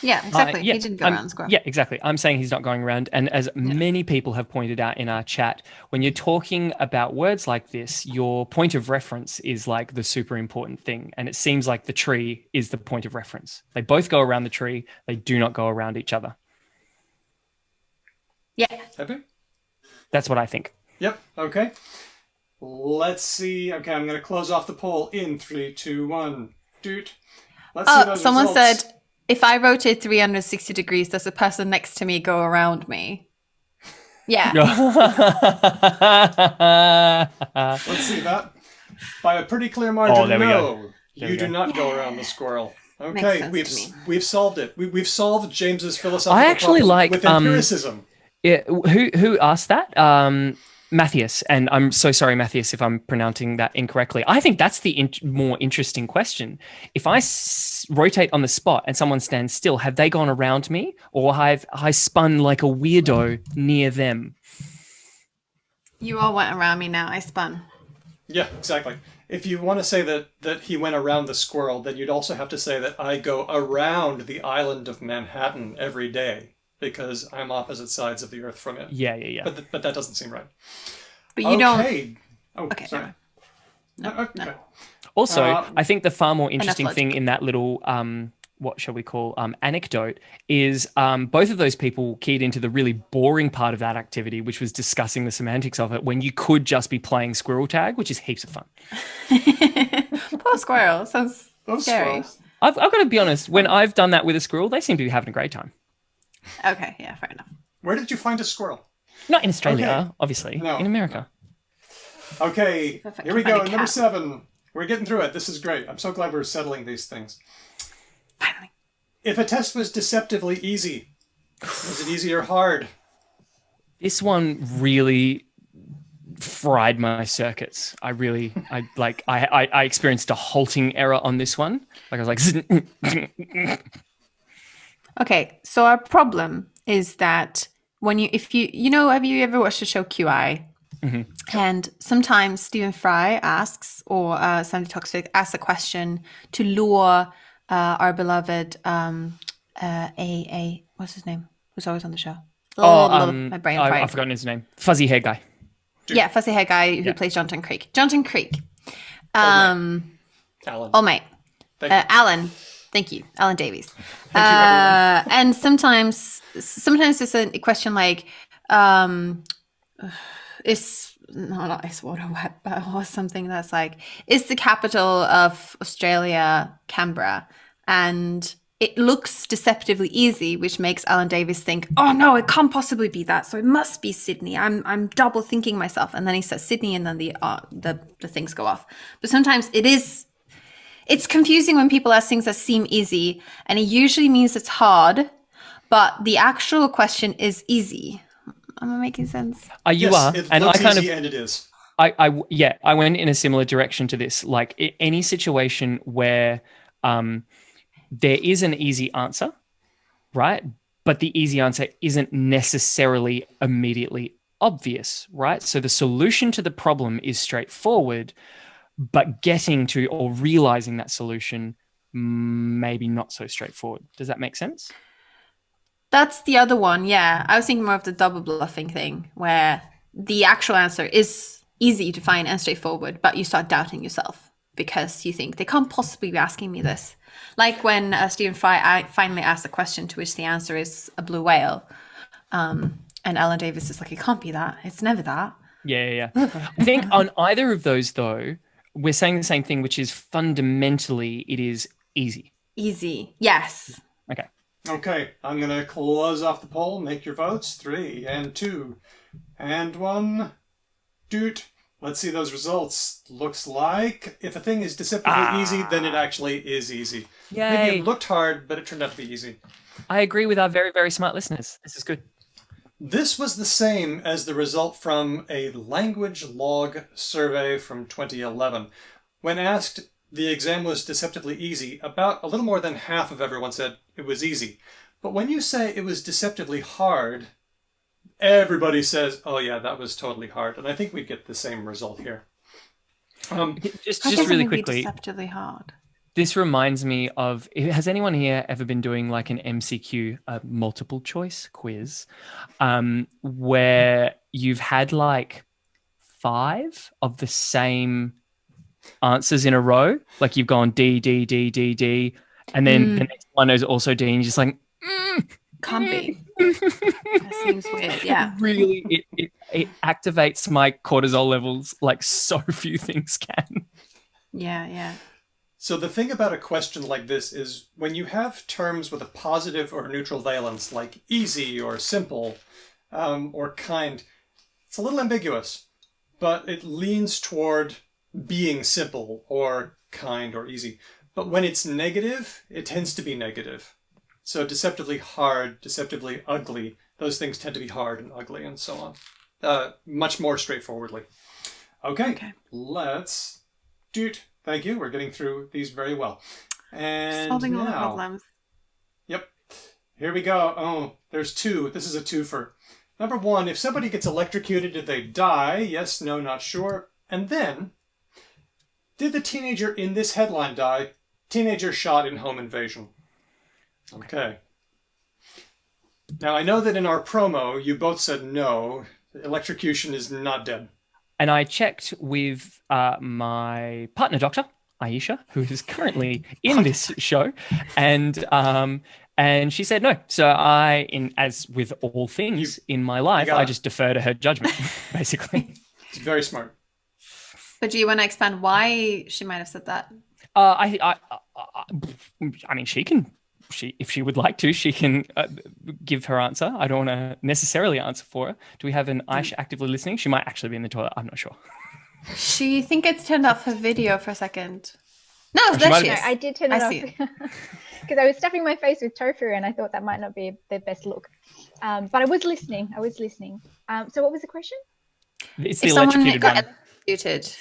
Yeah, exactly. Yeah, He didn't go around the squirrel. Yeah, exactly. I'm saying he's not going around. And as many people have pointed out in our chat, when you're talking about words like this, your point of reference is like the super important thing. And it seems like the tree is the point of reference. They both go around the tree. They do not go around each other. Yeah. Happy? That's what I think. Yep. Okay. Let's see. Okay, I'm going to close off the poll in 3, 2, 1. Doot. Let's see those Someone results. said, if I rotate 360 degrees, does the person next to me go around me? Yeah. Let's see that. By a pretty clear margin, there we no. go. You do not go around the squirrel. Makes Okay, sense to me. we've solved it. We've solved James's philosophical I actually problem like, with empiricism. Yeah, who asked that? Matthias, and I'm so sorry, Matthias, if I'm pronouncing that incorrectly. I think that's the more interesting question. If I rotate on the spot and someone stands still, have they gone around me, or have I spun like a weirdo near them? You all went around me now. I spun. Yeah, exactly. If you want to say that he went around the squirrel, then you'd also have to say that I go around the island of Manhattan every day, because I'm opposite sides of the earth from it. Yeah. But that doesn't seem right. But you don't. Oh, Okay, sorry. no. Okay. Also, I think the far more interesting logic. thing in that little, what shall we call, anecdote is both of those people keyed into the really boring part of that activity, which was discussing the semantics of it, when you could just be playing squirrel tag, which is heaps of fun. Poor squirrel. Sounds Those scary. squirrels. I've got to be honest, when I've done that with a squirrel, they seem to be having a great time. Okay, yeah, fair enough. Where did you find a squirrel? Not in Australia, Okay. obviously. No. In America. Okay, Perfect. here we Find go. a Number cat. 7. We're getting through it. This is great. I'm so glad we're settling these things. Finally. If a test was deceptively easy, was it easy or hard? This one really fried my circuits. I experienced a halting error on this one. Like I was like, Okay, so our problem is that when have you ever watched the show QI? Mm-hmm. And sometimes Stephen Fry asks, or Sandy Toxic asks a question to lure our beloved what's his name? Who's always on the show? My brain fried. I've forgotten his name. Fuzzy hair guy. Yeah, fuzzy hair guy who plays Jonathan Creek. Jonathan Creek. Alan. Oh mate. Thank you. Alan. Thank you, Alan Davies. Thank you, everyone. And sometimes it's a question like, or something that's like, is the capital of Australia Canberra? And it looks deceptively easy, which makes Alan Davies think, oh no, it can't possibly be that, so it must be Sydney. I'm double thinking myself. And then he says Sydney, and then the things go off. But sometimes it's confusing when people ask things that seem easy, and it usually means it's hard, but the actual question is easy. Am I making sense? Yes, are, it and looks I kind easy of, and it is. I went in a similar direction to this. Like any situation where there is an easy answer, right? But the easy answer isn't necessarily immediately obvious, right? So the solution to the problem is straightforward, but getting to or realizing that solution maybe not so straightforward. Does that make sense? That's the other one, yeah. I was thinking more of the double bluffing thing, where the actual answer is easy to find and straightforward, but you start doubting yourself. because you think they can't possibly be asking me this. Like when Stephen Fry finally asked a question to which the answer is a blue whale. And Ellen Davis is like, it can't be that. It's never that. Yeah. I think on either of those, though, we're saying the same thing, which is fundamentally it is easy. Easy. Yes. Okay. Okay, I'm going to close off the poll. Make your votes. 3 and 2 and 1. Doot. Let's see those results. Looks like if a thing is deceptively easy, then it actually is easy. Yay. Maybe it looked hard, but it turned out to be easy. I agree with our very, very smart listeners. This is good. This was the same as the result from a language log survey from 2011. When asked the exam was deceptively easy, about a little more than half of everyone said it was easy. But when you say it was deceptively hard, everybody says, oh yeah, that was totally hard. And I think we get the same result here. Just really quickly, Deceptively hard. this reminds me of, has anyone here ever been doing like an MCQ, a multiple choice quiz, where you've had like 5 of the same answers in a row? Like you've gone D, D, D, D, D, and then the next one is also D, and you're just like, Can't be. That seems weird. Yeah. Really, it activates my cortisol levels like so few things can. Yeah. So the thing about a question like this is when you have terms with a positive or neutral valence, like easy or simple or kind, it's a little ambiguous, but it leans toward being simple or kind or easy. But when it's negative, it tends to be negative. So deceptively hard, deceptively ugly, those things tend to be hard and ugly and so on. Much more straightforwardly. Okay. Let's do it. Thank you. We're getting through these very well. And Solving all the now, problems. Yep. Here we go. Oh, there's 2. This is a twofer. Number 1, if somebody gets electrocuted, did they die? Yes, no, not sure. And then, did the teenager in this headline die? Teenager shot in home invasion. Okay. Now, I know that in our promo, you both said no. Electrocution is not dead. And I checked with my partner doctor, Aisha, who is currently in this show, and she said no. So as with all things in my life, I just defer to her judgment, basically. It's very smart. But do you want to expand why she might have said that? I mean, if she would like to, she can give her answer. I don't want to necessarily answer for her. Do we have an Aisha actively listening? She might actually be in the toilet. I'm not sure. She think it's turned off her video for a second. No, there she is. I did turn it off because I was stuffing my face with tofu and I thought that might not be the best look. But I was listening. So what was the question? It's the if someone electrocuted got one. electrocuted,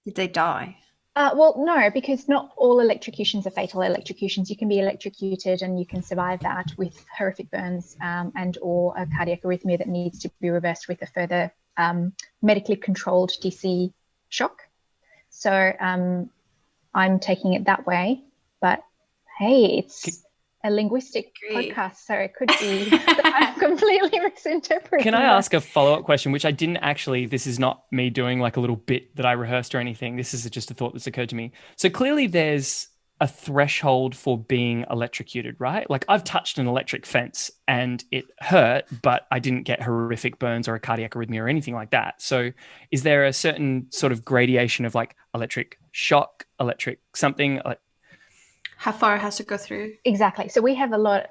did they die? Well, no, because not all electrocutions are fatal electrocutions. You can be electrocuted and you can survive that with horrific burns and or a cardiac arrhythmia that needs to be reversed with a further medically controlled DC shock. So I'm taking it that way. But hey, it's a linguistic podcast, so it could be that I'm completely misinterpreting. Can I ask a follow-up question, which I didn't actually, this is not me doing like a little bit that I rehearsed or anything. This is just a thought that's occurred to me. So clearly there's a threshold for being electrocuted, right? Like I've touched an electric fence and it hurt, but I didn't get horrific burns or a cardiac arrhythmia or anything like that. So is there a certain sort of gradation of like electric shock, electric something? How far it has to go through? Exactly. So we have a lot,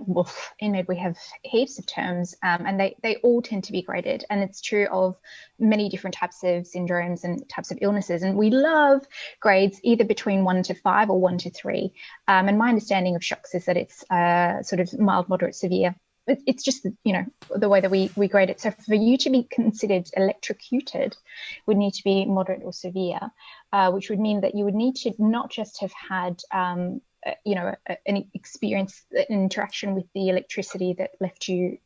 in it we have heaps of terms and they all tend to be graded. And it's true of many different types of syndromes and types of illnesses. And we love grades either between 1 to 5 or 1 to 3. And my understanding of shocks is that it's sort of mild, moderate, severe. It's just, the way that we grade it. So for you to be considered electrocuted would need to be moderate or severe, which would mean that you would need to not just have had an experience, an interaction with the electricity that left you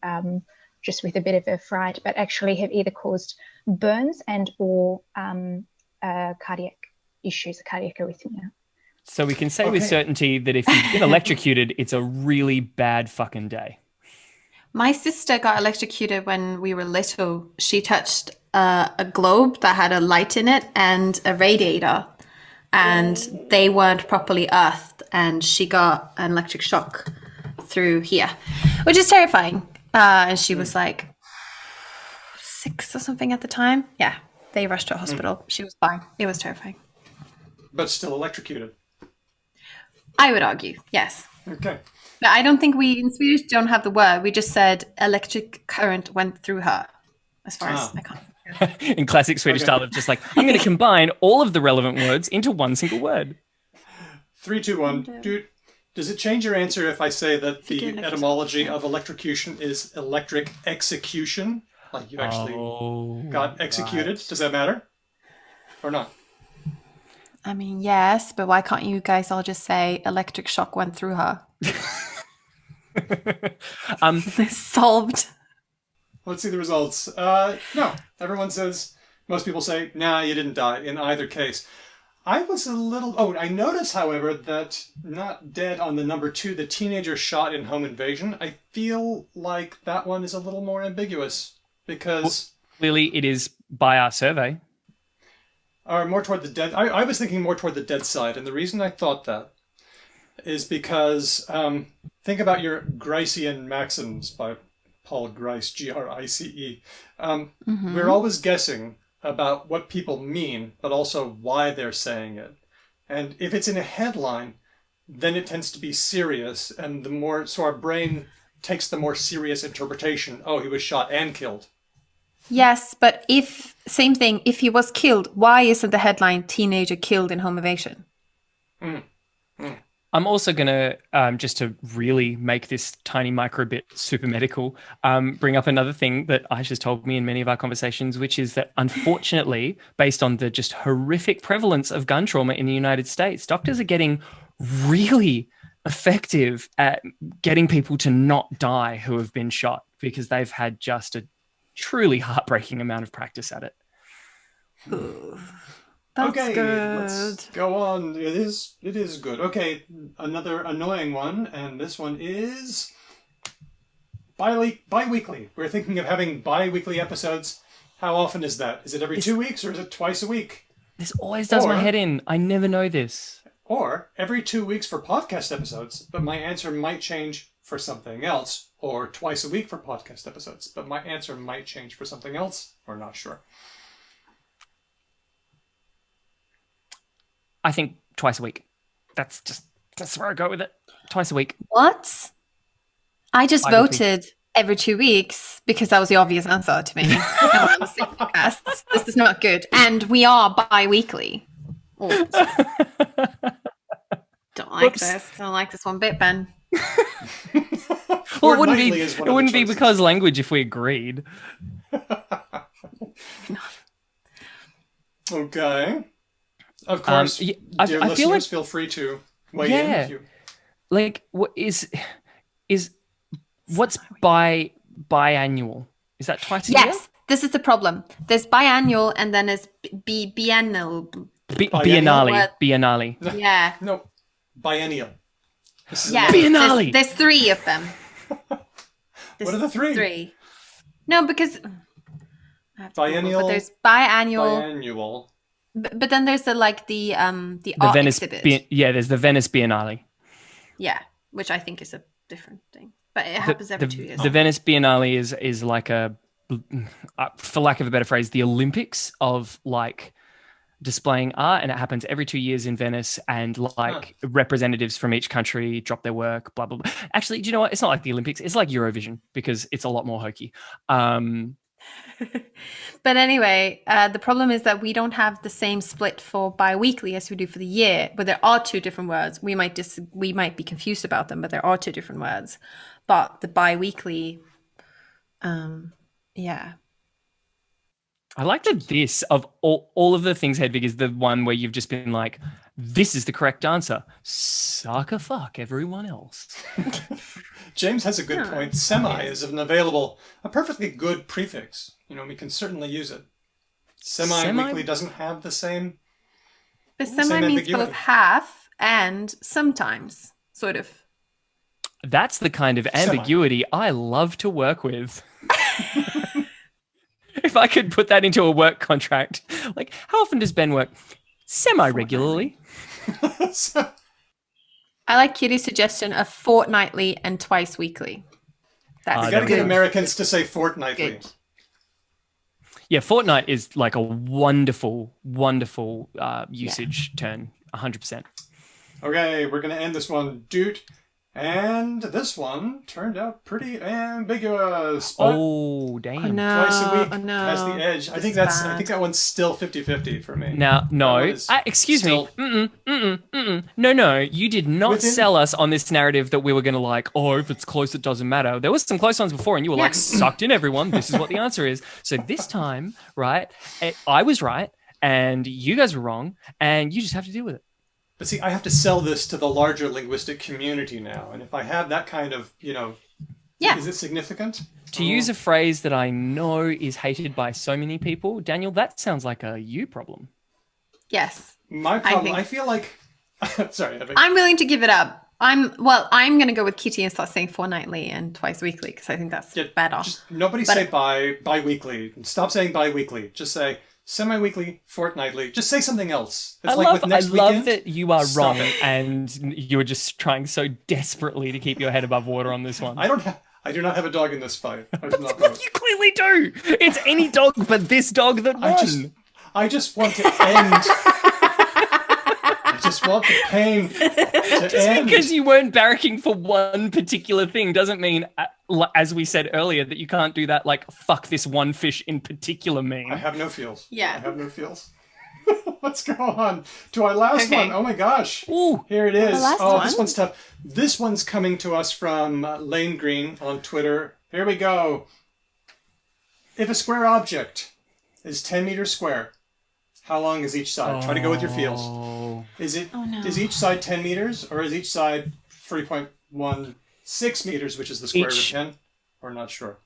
just with a bit of a fright, but actually have either caused burns and or cardiac issues, a cardiac arrhythmia. So we can say with certainty that if you've been electrocuted, it's a really bad fucking day. My sister got electrocuted when we were little. She touched a globe that had a light in it and a radiator. and they weren't properly earthed, and she got an electric shock through here, which is terrifying. And she was like 6 or something at the time. Yeah, they rushed to a hospital. She was fine. It was terrifying. But still electrocuted. I would argue, yes. Okay. But I don't think we in Swedish don't have the word. We just said electric current went through her, as far as I can't. In classic Swedish style of just like, I'm going to combine all of the relevant words into one single word. 3, 2, 1. Does it change your answer if I say that the etymology of electrocution is electric execution? Like you actually got executed? Right. Does that matter? Or not? I mean, yes, but why can't you guys all just say electric shock went through her? Solved. Let's see the results. No, everyone says, most people say, nah, you didn't die in either case. I was a little, I noticed, however, that not dead on the number 2, the teenager shot in home invasion. I feel like that one is a little more ambiguous because... Well, clearly it is by our survey. Or more toward the dead. I was thinking more toward the dead side. And the reason I thought that is because think about your Gricean maxims by Paul Grice, Grice. We're always guessing about what people mean, but also why they're saying it. And if it's in a headline, then it tends to be serious. And so our brain takes the more serious interpretation. Oh, he was shot and killed. Yes, but same thing, if he was killed, why isn't the headline teenager killed in home invasion? I'm also going to, just to really make this tiny micro bit super medical, bring up another thing that Aisha's told me in many of our conversations, which is that unfortunately, based on the just horrific prevalence of gun trauma in the United States, doctors are getting really effective at getting people to not die who have been shot because they've had just a truly heartbreaking amount of practice at it. That's good. Let's go on. It is good. Okay, another annoying one, and this one is bi-weekly. We're thinking of having bi-weekly episodes. How often is that? Is it every 2 weeks or is it twice a week? This always does my head in. I never know this. Or every 2 weeks for podcast episodes, but my answer might change for something else. Or twice a week for podcast episodes, but my answer might change for something else. We're not sure. I think twice a week. That's where I go with it. Twice a week. What? I just voted every 2 weeks because that was the obvious answer to me. This is not good. And we are bi-weekly. Oh. Don't like this. Don't like this one bit, Ben. Well, it wouldn't be because language if we agreed. Okay. Of course, dear listeners, feel free to weigh in if you... Like, what is what's biannual? Is that twice a year? Yes, this is the problem. There's biannual and then there's biennial. Biennale. Yeah. No, biennial. Yeah, Biennale. There's 3 of them. What are the 3? 3. No, because biennial. But there's biannual. Biannual. But then there's the art Venice exhibit. there's the Venice Biennale. Yeah, which I think is a different thing. But it happens every 2 years. The Venice Biennale is like for lack of a better phrase, the Olympics of like displaying art, and it happens every 2 years in Venice, and representatives from each country drop their work, blah, blah, blah. Actually, do you know what? It's not like the Olympics. It's like Eurovision because it's a lot more hokey. But anyway, the problem is that we don't have the same split for bi-weekly as we do for the year, but there are 2 different words. We might be confused about them, but there are 2 different words. But the bi-weekly, yeah. I like that this, of all of the things, Hedvig, is the one where you've just been like, this is the correct answer. Suck a fuck everyone else. James has a good point. Semi is a perfectly good prefix. We can certainly use it. Semi-weekly doesn't have the same. But semi means both half and sometimes, sort of. That's the kind of ambiguity I love to work with. If I could put that into a work contract, like, how often does Ben work? Semi-regularly. So- I like Kitty's suggestion of fortnightly and twice weekly. That's we got to good. get Americans to say fortnightly. Good. Yeah, fortnight is like a wonderful, wonderful usage turn. 100%. Okay, we're going to end this one, dude. And this one turned out pretty ambiguous. But Oh, damn. Oh no! twice a week Oh no! has the edge. I This think is that's. I bad. think that one's still 50-50 for me. Now, That no. one is Excuse still- me. No. You did not Within- sell us on this narrative that we were going to like, oh, if it's close, it doesn't matter. There was some close ones before, and you were like, sucked in, everyone. This is what the answer is. So this time, right, I was right, and you guys were wrong, and you just have to deal with it. But see, I have to sell this to the larger linguistic community now, and if I have that kind of, Yeah. is it significant? To use a phrase that I know is hated by so many people, Daniel, that sounds like a you problem. Yes. My problem, I think- feel like. Sorry, I'm willing to give it up. I'm going to go with Kitty and start saying fortnightly and twice weekly because I think that's better. Just nobody But- say bi-weekly. Stop saying bi-weekly. Just say semi-weekly, fortnightly. Just say something else. It's I like with next love weekend. that you are Stop wrong it. and you were just trying so desperately to keep your head above water on this one. I do not have a dog in this fight. I do not vote. You clearly do. It's any dog but this dog that won. I just want to end. I just want the pain to Just end. because you weren't barracking for one particular thing doesn't mean, as we said earlier, that you can't do that. Like, fuck this one fish in particular meme. I have no feels. Yeah. I have no feels. Let's go on to our last Okay. one. Oh my gosh. Ooh. Here it is. last Oh, one? this one's tough. This one's coming to us from Lane Green on Twitter. Here we go. If a square object is 10 meters square, how long is each side? Try to go with your feels. Oh. Is it? Oh, no. Is each side 10 meters, or is each side 3.16 meters, which is the square root Each- of 10? Or not sure.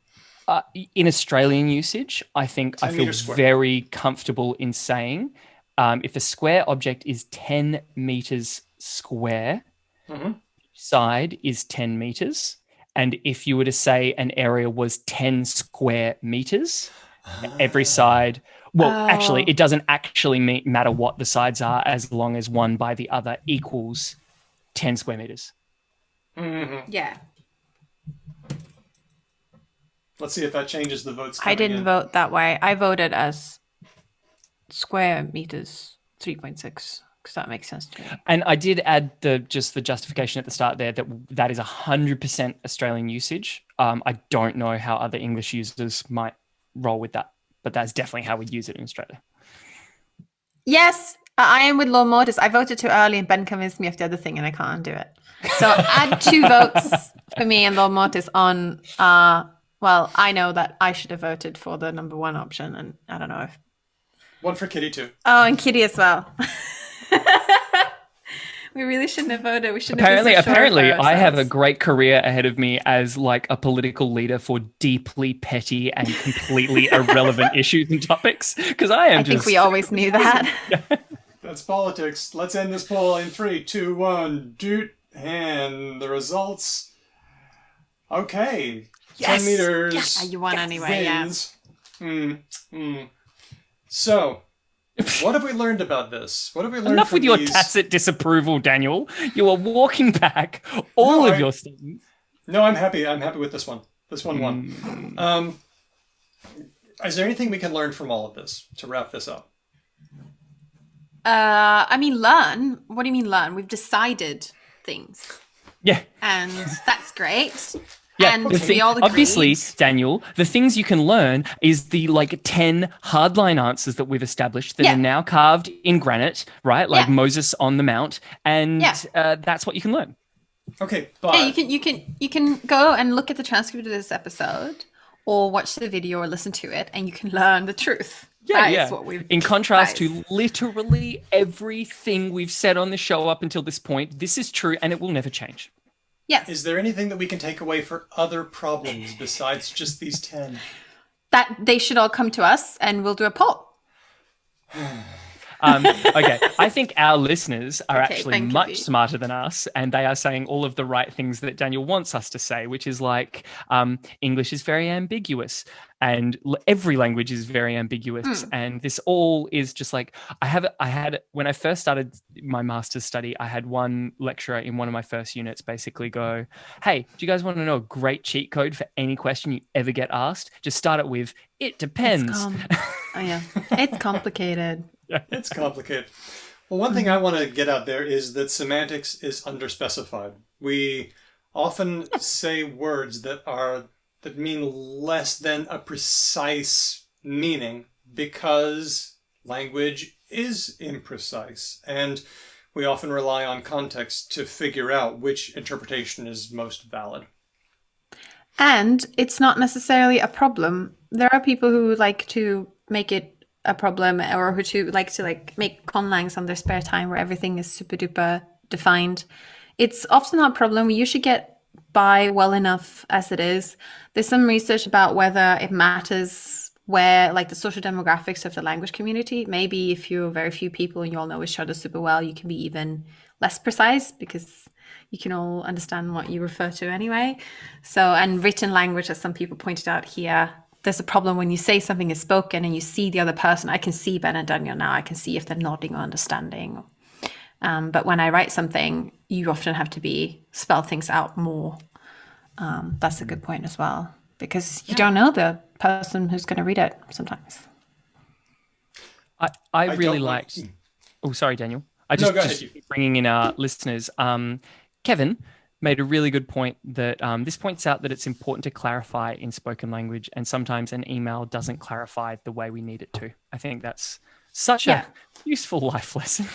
In Australian usage, I think I 10 feel meters square. very comfortable in saying if a square object is 10 meters square, Mhm. each side is 10 meters. And if you were to say an area was 10 square meters, every side, well, actually, it doesn't actually matter what the sides are as long as one by the other equals 10 square meters. Mm-hmm. Yeah. Let's see if that changes the votes. I coming didn't in. vote that way. I voted as square meters 3.6 because that makes sense to me. And I did add the justification at the start there that is 100% Australian usage. I don't know how other English users might roll with that, but that's definitely how we use it in Australia. Yes, I am with Lord Mortis. I voted too early and Ben convinced me of the other thing and I can't undo it. So add 2 votes for me and Lord Mortis on, well, I know that I should have voted for the number 1 option and I don't know if... One for Kitty, too. Oh, and Kitty as well. We really shouldn't have voted. We shouldn't have been so sure of Apparently, I have a ourselves. great career ahead of me as like a political leader for deeply petty and completely irrelevant issues and topics. Because I think we always knew that. That's politics. Let's end this poll in 3, 2, 1. Doot. And the results. Okay. Yes. 10 meters. Yes. You won anyway, yeah. wins. So, what have we learned about this? What have we learned Enough from with your these? tacit disapproval, Daniel. You are walking back all No, of I- your students. No, I'm happy. I'm happy with this one. This one won. Is there anything we can learn from all of this to wrap this up? I mean, learn. What do you mean learn? We've decided things. Yeah. And that's great. Yeah, And the thing- we all agreed. obviously, Daniel, the things you can learn is the like 10 hardline answers that we've established that Yeah. are now carved in granite, right? Like Yeah. Moses on the Mount, and Yeah. that's what you can learn. Okay, but Yeah, you can go and look at the transcript of this episode or watch the video or listen to it and you can learn the truth. That is what we've In contrast that is- to literally everything we've said on the show up until this point, this is true and it will never change. Yes. is there anything that we can take away for other problems besides just these 10? That they should all come to us and we'll do a poll. Okay, I think our listeners are Okay, actually thank you, much Pete. smarter than us, and they are saying all of the right things that Daniel wants us to say, which is like English is very ambiguous, and every language is very ambiguous, and this all is just like I had when I first started my master's study, I had one lecturer in one of my first units basically go, "Hey, do you guys want to know a great cheat code for any question you ever get asked? Just start it with it depends." Oh yeah, it's complicated. It's complicated. Well, one thing I want to get out there is that semantics is underspecified. We often say words that mean less than a precise meaning because language is imprecise, and we often rely on context to figure out which interpretation is most valid. And it's not necessarily a problem. There are people who like to make it a problem, or who like to make conlangs on their spare time where everything is super duper defined. It's often not a problem. We usually get by well enough as it is. There's some research about whether it matters where, like, the social demographics of the language community. Maybe if you're very few people and you all know each other super well, you can be even less precise because you can all understand what you refer to anyway. So, and written language, as some people pointed out here, there's a problem when you say something is spoken and you see the other person. I can see Ben and Daniel now. I can see if they're nodding or understanding. But when I write something, you often have to spell things out more. That's a good point as well, because you don't know the person who's going to read it sometimes. I really liked. Oh, sorry, Daniel. Just bringing in our listeners. Kevin made a really good point that this points out that it's important to clarify in spoken language, and sometimes an email doesn't clarify the way we need it to. I think that's such a useful life lesson.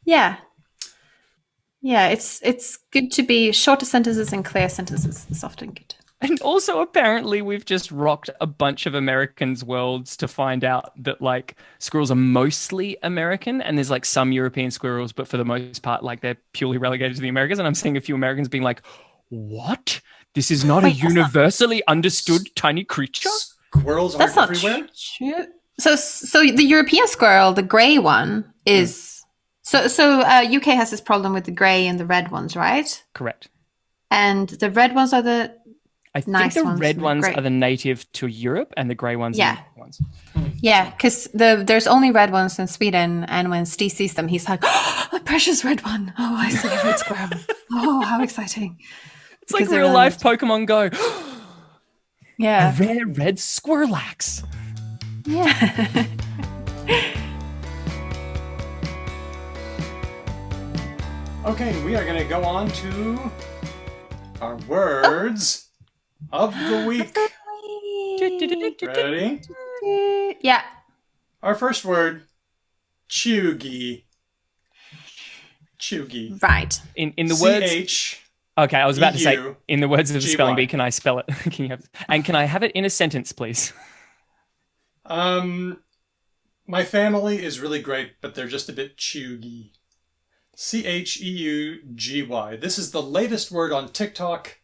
Yeah, it's good to be shorter sentences and clear sentences. It's often good. And also, apparently, we've just rocked a bunch of Americans' worlds to find out that, like, squirrels are mostly American, and there's, like, some European squirrels, but for the most part, like, they're purely relegated to the Americas. And I'm seeing a few Americans being like, what? This is not a universally understood tiny creature? Squirrels aren't everywhere? True. So the European squirrel, the grey one, is... So UK has this problem with the grey and the red ones, right? Correct. And the red ones are the... I think the red ones are the native to Europe, and the grey ones are the ones. Yeah, because there's only red ones in Sweden, and when Steve sees them, he's like, "Oh, a precious red one! Oh, I see a red squirrel! Oh, how exciting!" It's like real life Pokemon Go. Yeah, a rare red Squirrelax. Yeah. Okay, we are going to go on to our words of the week. Ready? Yeah. Our first word, cheugy. Cheugy. Right. In the words... C-H... Okay, I was about to say, in the words of the G-Y. spelling bee, can I spell it? Can I have it in a sentence, please? My family is really great, but they're just a bit cheugy. C-H-E-U-G-Y. This is the latest word on TikTok.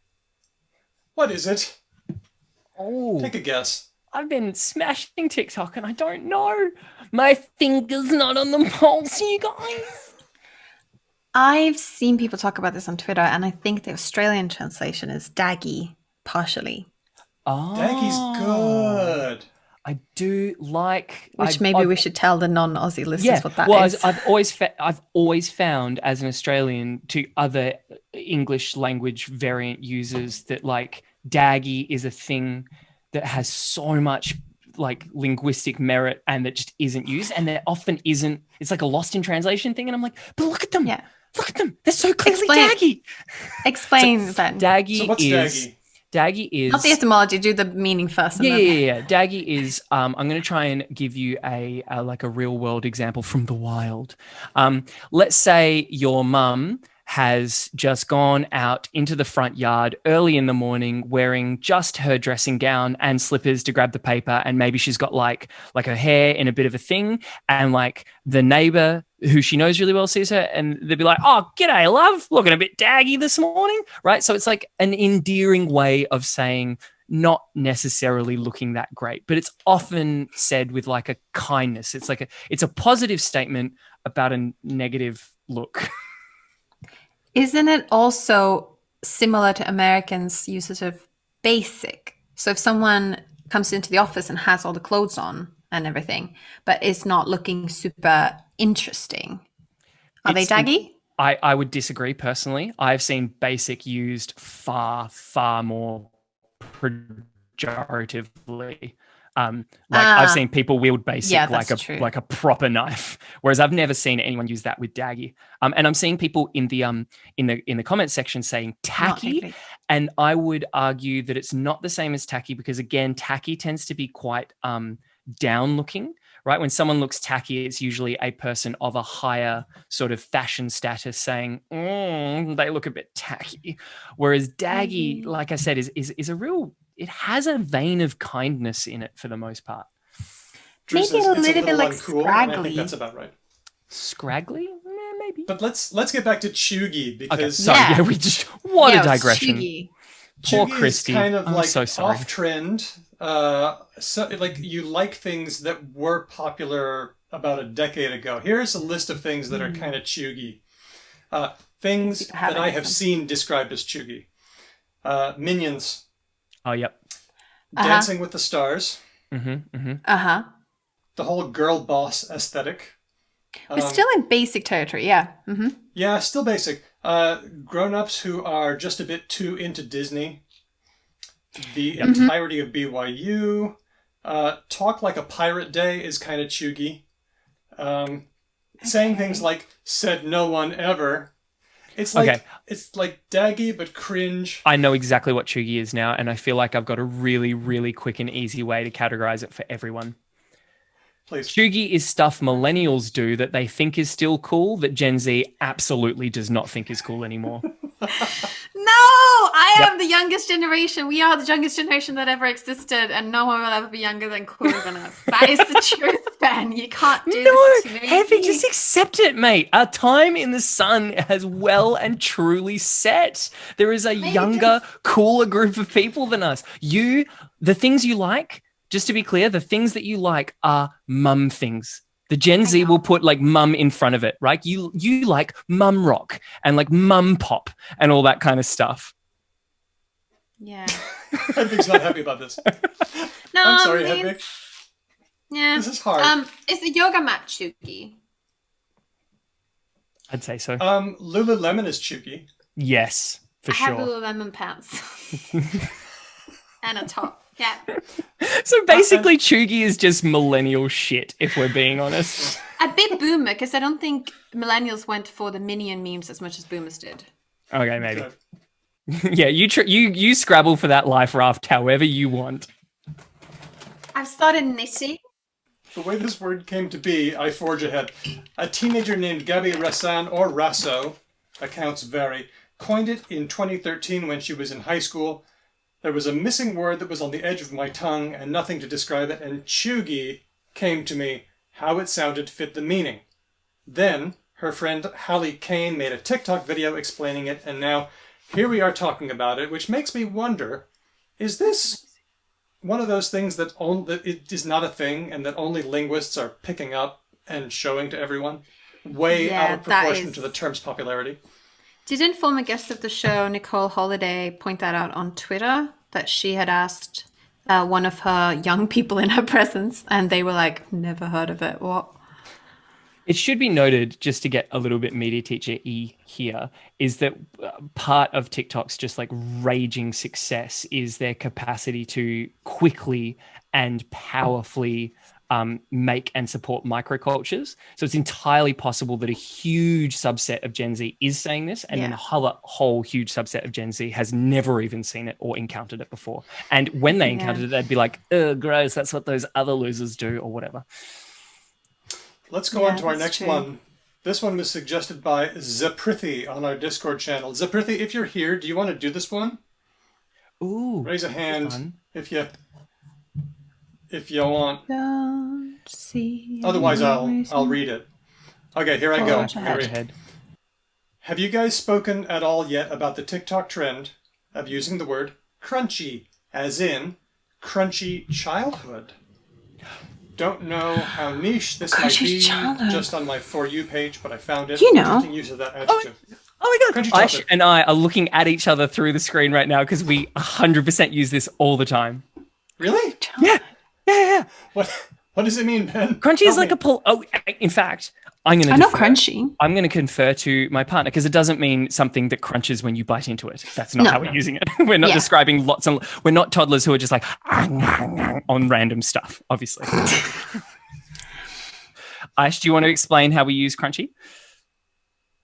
What is it? Oh, take a guess. I've been smashing TikTok and I don't know. My finger's not on the pulse, you guys. I've seen people talk about this on Twitter, and I think the Australian translation is daggy, partially. Oh, Daggy's good. I do like... Which maybe we should tell the non-Aussie listeners what that is. I've always found as an Australian to other English language variant users that, like, daggy is a thing that has so much, like, linguistic merit and that just isn't used. And there often isn't... It's like a lost in translation thing. And I'm like, but look at them. Yeah. Look at them. They're so clearly daggy. Explain, Ben. Daggy so what's is... daggy? Daggy is... Not the etymology, do the meaning first. Yeah. Daggy is... I'm going to try and give you a real world example from the wild. Let's say your mum has just gone out into the front yard early in the morning wearing just her dressing gown and slippers to grab the paper, and maybe she's got like her hair in a bit of a thing, and like the neighbor who she knows really well sees her and they'll be like, "Oh, g'day, love, looking a bit daggy this morning," right? So it's like an endearing way of saying not necessarily looking that great, but it's often said with like a kindness. It's a positive statement about a negative look. Isn't it also similar to Americans' usage of basic? So if someone comes into the office and has all the clothes on and everything, but is not looking super interesting, are they daggy? I would disagree personally. I've seen basic used far, far more pejoratively. I've seen people wield basic like a proper knife, whereas I've never seen anyone use that with daggy. And I'm seeing people in the comment section saying tacky, and I would argue that it's not the same as tacky because again, tacky tends to be quite down looking. Right? When someone looks tacky, it's usually a person of a higher sort of fashion status saying, they look a bit tacky. Whereas daggy, like I said, is a real, it has a vein of kindness in it for the most part. Maybe a little bit like uncool, scraggly. I think that's about right. Scraggly? Maybe. But let's get back to chuggy because okay, sorry, what a digression. Poor chuggy Christy. Is kind of like so sorry. off trend. So like you like things that were popular about a decade ago. Here's a list of things that are kind of chuggy. Things that I have seen described as chuggy. Minions. Oh, yep. Dancing with the Stars. The whole girl boss aesthetic. We're still in basic territory, yeah. Yeah, still basic. Grown-ups who are just a bit too into Disney. The entirety of BYU. Talk like a pirate day is kind of chuggy. Saying things like, said no one ever. It's like it's like daggy but cringe. I know exactly what chuggy is now, and I feel like I've got a really, really quick and easy way to categorize it for everyone. Please. Chuggy is stuff millennials do that they think is still cool that Gen Z absolutely does not think is cool anymore. No, I am the youngest generation. We are the youngest generation that ever existed, and no one will ever be younger than cooler than us. That is the truth, Ben. You can't do this to me. Heavy, just accept it, mate. Our time in the sun has well and truly set. There is a younger, cooler group of people than us. The things you like, just to be clear, the things that you like are mum things. The Gen Z will put like mum in front of it, right? You like mum rock and like mum pop and all that kind of stuff. Yeah. Hedvig's not happy about this. No, I'm sorry, Hedvig. Yeah. This is hard. Is the yoga mat chuggy? I'd say so. Lululemon is chuggy. Yes, for sure. I have Lululemon pants. And a top. Yeah. So basically, chuggy is just millennial shit, if we're being honest. A bit boomer, because I don't think millennials went for the minion memes as much as boomers did. Okay, maybe. Yeah, you Scrabble for that life raft however you want. I've started knitting. The way this word came to be, I forge ahead. A teenager named Gabi Rassan or Rasso, accounts vary, coined it in 2013 when she was in high school. There was a missing word that was on the edge of my tongue and nothing to describe it, and chuggy came to me. How it sounded fit the meaning. Then, her friend Hallie Kane made a TikTok video explaining it, and now here we are talking about it, which makes me wonder, is this one of those things that it is not a thing and that only linguists are picking up and showing to everyone? Way out of proportion to the term's popularity. Didn't former guest of the show, Nicole Holiday, point that out on Twitter? That she had asked one of her young people in her presence, and they were like, never heard of it. What? It should be noted, just to get a little bit media teacher-y here, is that part of TikTok's just like raging success is their capacity to quickly and powerfully make and support microcultures. So it's entirely possible that a huge subset of Gen Z is saying this, and then a whole huge subset of Gen Z has never even seen it or encountered it before. And when they encountered it, they'd be like, "Ugh, gross, that's what those other losers do," or whatever. Let's go on to our next one. This one was suggested by Zaprithi on our Discord channel. Zaprithi, if you're here, do you want to do this one? Ooh. Raise a hand if you want. Otherwise, I'll read it. Okay, here I go. Have you guys spoken at all yet about the TikTok trend of using the word crunchy as in crunchy childhood. Don't know how niche this might be just on my For You page, but I found it. Interesting use of that adjective. Oh my God. Aish and I are looking at each other through the screen right now because we 100% use this all the time. Really? Yeah. What does it mean, Ben? Crunchy is like in fact, I know crunchy. I'm going to confer to my partner because it doesn't mean something that crunches when you bite into it. That's not how we're using it. We're not describing we're not toddlers who are just like on random stuff, obviously. Aish, do you want to explain how we use crunchy?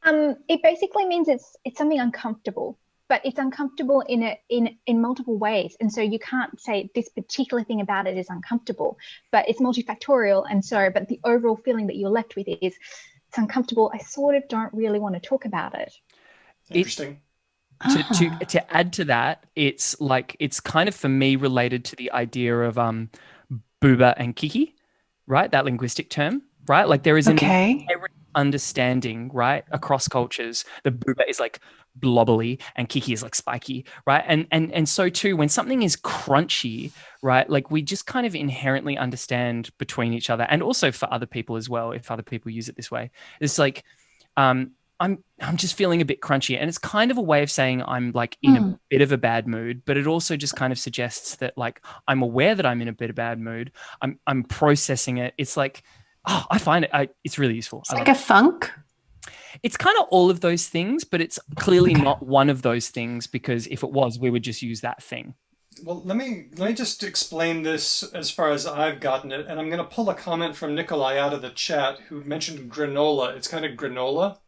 It basically means it's something uncomfortable, but it's uncomfortable in multiple ways. And so you can't say this particular thing about it is uncomfortable, but it's multifactorial. And so, but the overall feeling that you're left with is it's uncomfortable. I sort of don't really want to talk about it. Interesting. To add to that, it's kind of for me related to the idea of booba and kiki, right? That linguistic term, right? Like there is an inherent understanding, right, across cultures. The booba is like blobbly and kiki is like spiky, right? And so too, when something is crunchy, right, like we just kind of inherently understand between each other and also for other people as well, if other people use it this way. It's like I'm just feeling a bit crunchy, and it's kind of a way of saying I'm like in a bit of a bad mood, but it also just kind of suggests that like I'm aware that I'm in a bit of bad mood. I'm processing it. It's like, I find it's really useful. It's like a funk. It's kind of all of those things, but it's clearly not one of those things, because if it was, we would just use that thing. Well, let me just explain this as far as I've gotten it, and I'm going to pull a comment from Nikolai out of the chat who mentioned granola. It's kind of granola.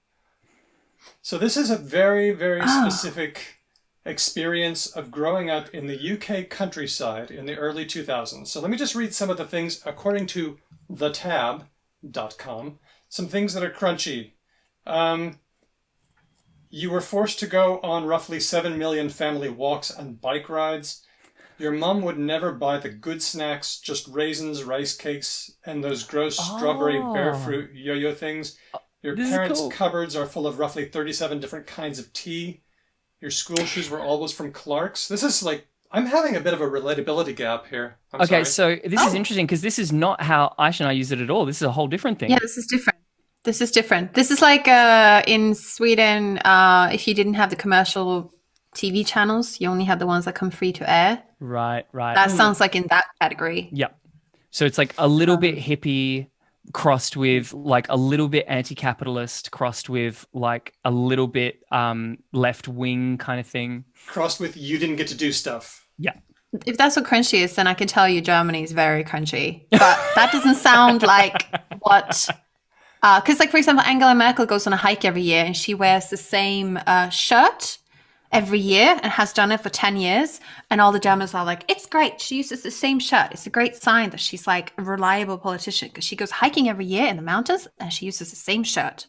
So this is a very, very specific experience of growing up in the UK countryside in the early 2000s. So let me just read some of the things according to thetab.com. Some things that are crunchy. You were forced to go on roughly 7 million family walks and bike rides. Your mum would never buy the good snacks, just raisins, rice cakes, and those gross strawberry bear fruit yo-yo things. Your parents' cupboards are full of roughly 37 different kinds of tea. Your school shoes were always from Clark's. This is like, I'm having a bit of a relatability gap here. I'm sorry. So this is interesting because this is not how Aish and I use it at all. This is a whole different thing. Yeah, this is different. This is like in Sweden, if you didn't have the commercial TV channels, you only had the ones that come free to air. Right. That sounds like in that category. Yep. So it's like a little bit hippie crossed with like a little bit anti-capitalist crossed with like a little bit left-wing kind of thing. Crossed with you didn't get to do stuff. Yeah. If that's what crunchy is, then I can tell you Germany is very crunchy. But that doesn't sound like what... Because, like, for example, Angela Merkel goes on a hike every year and she wears the same shirt every year and has done it for 10 years. And all the Germans are like, it's great. She uses the same shirt. It's a great sign that she's like a reliable politician because she goes hiking every year in the mountains and she uses the same shirt.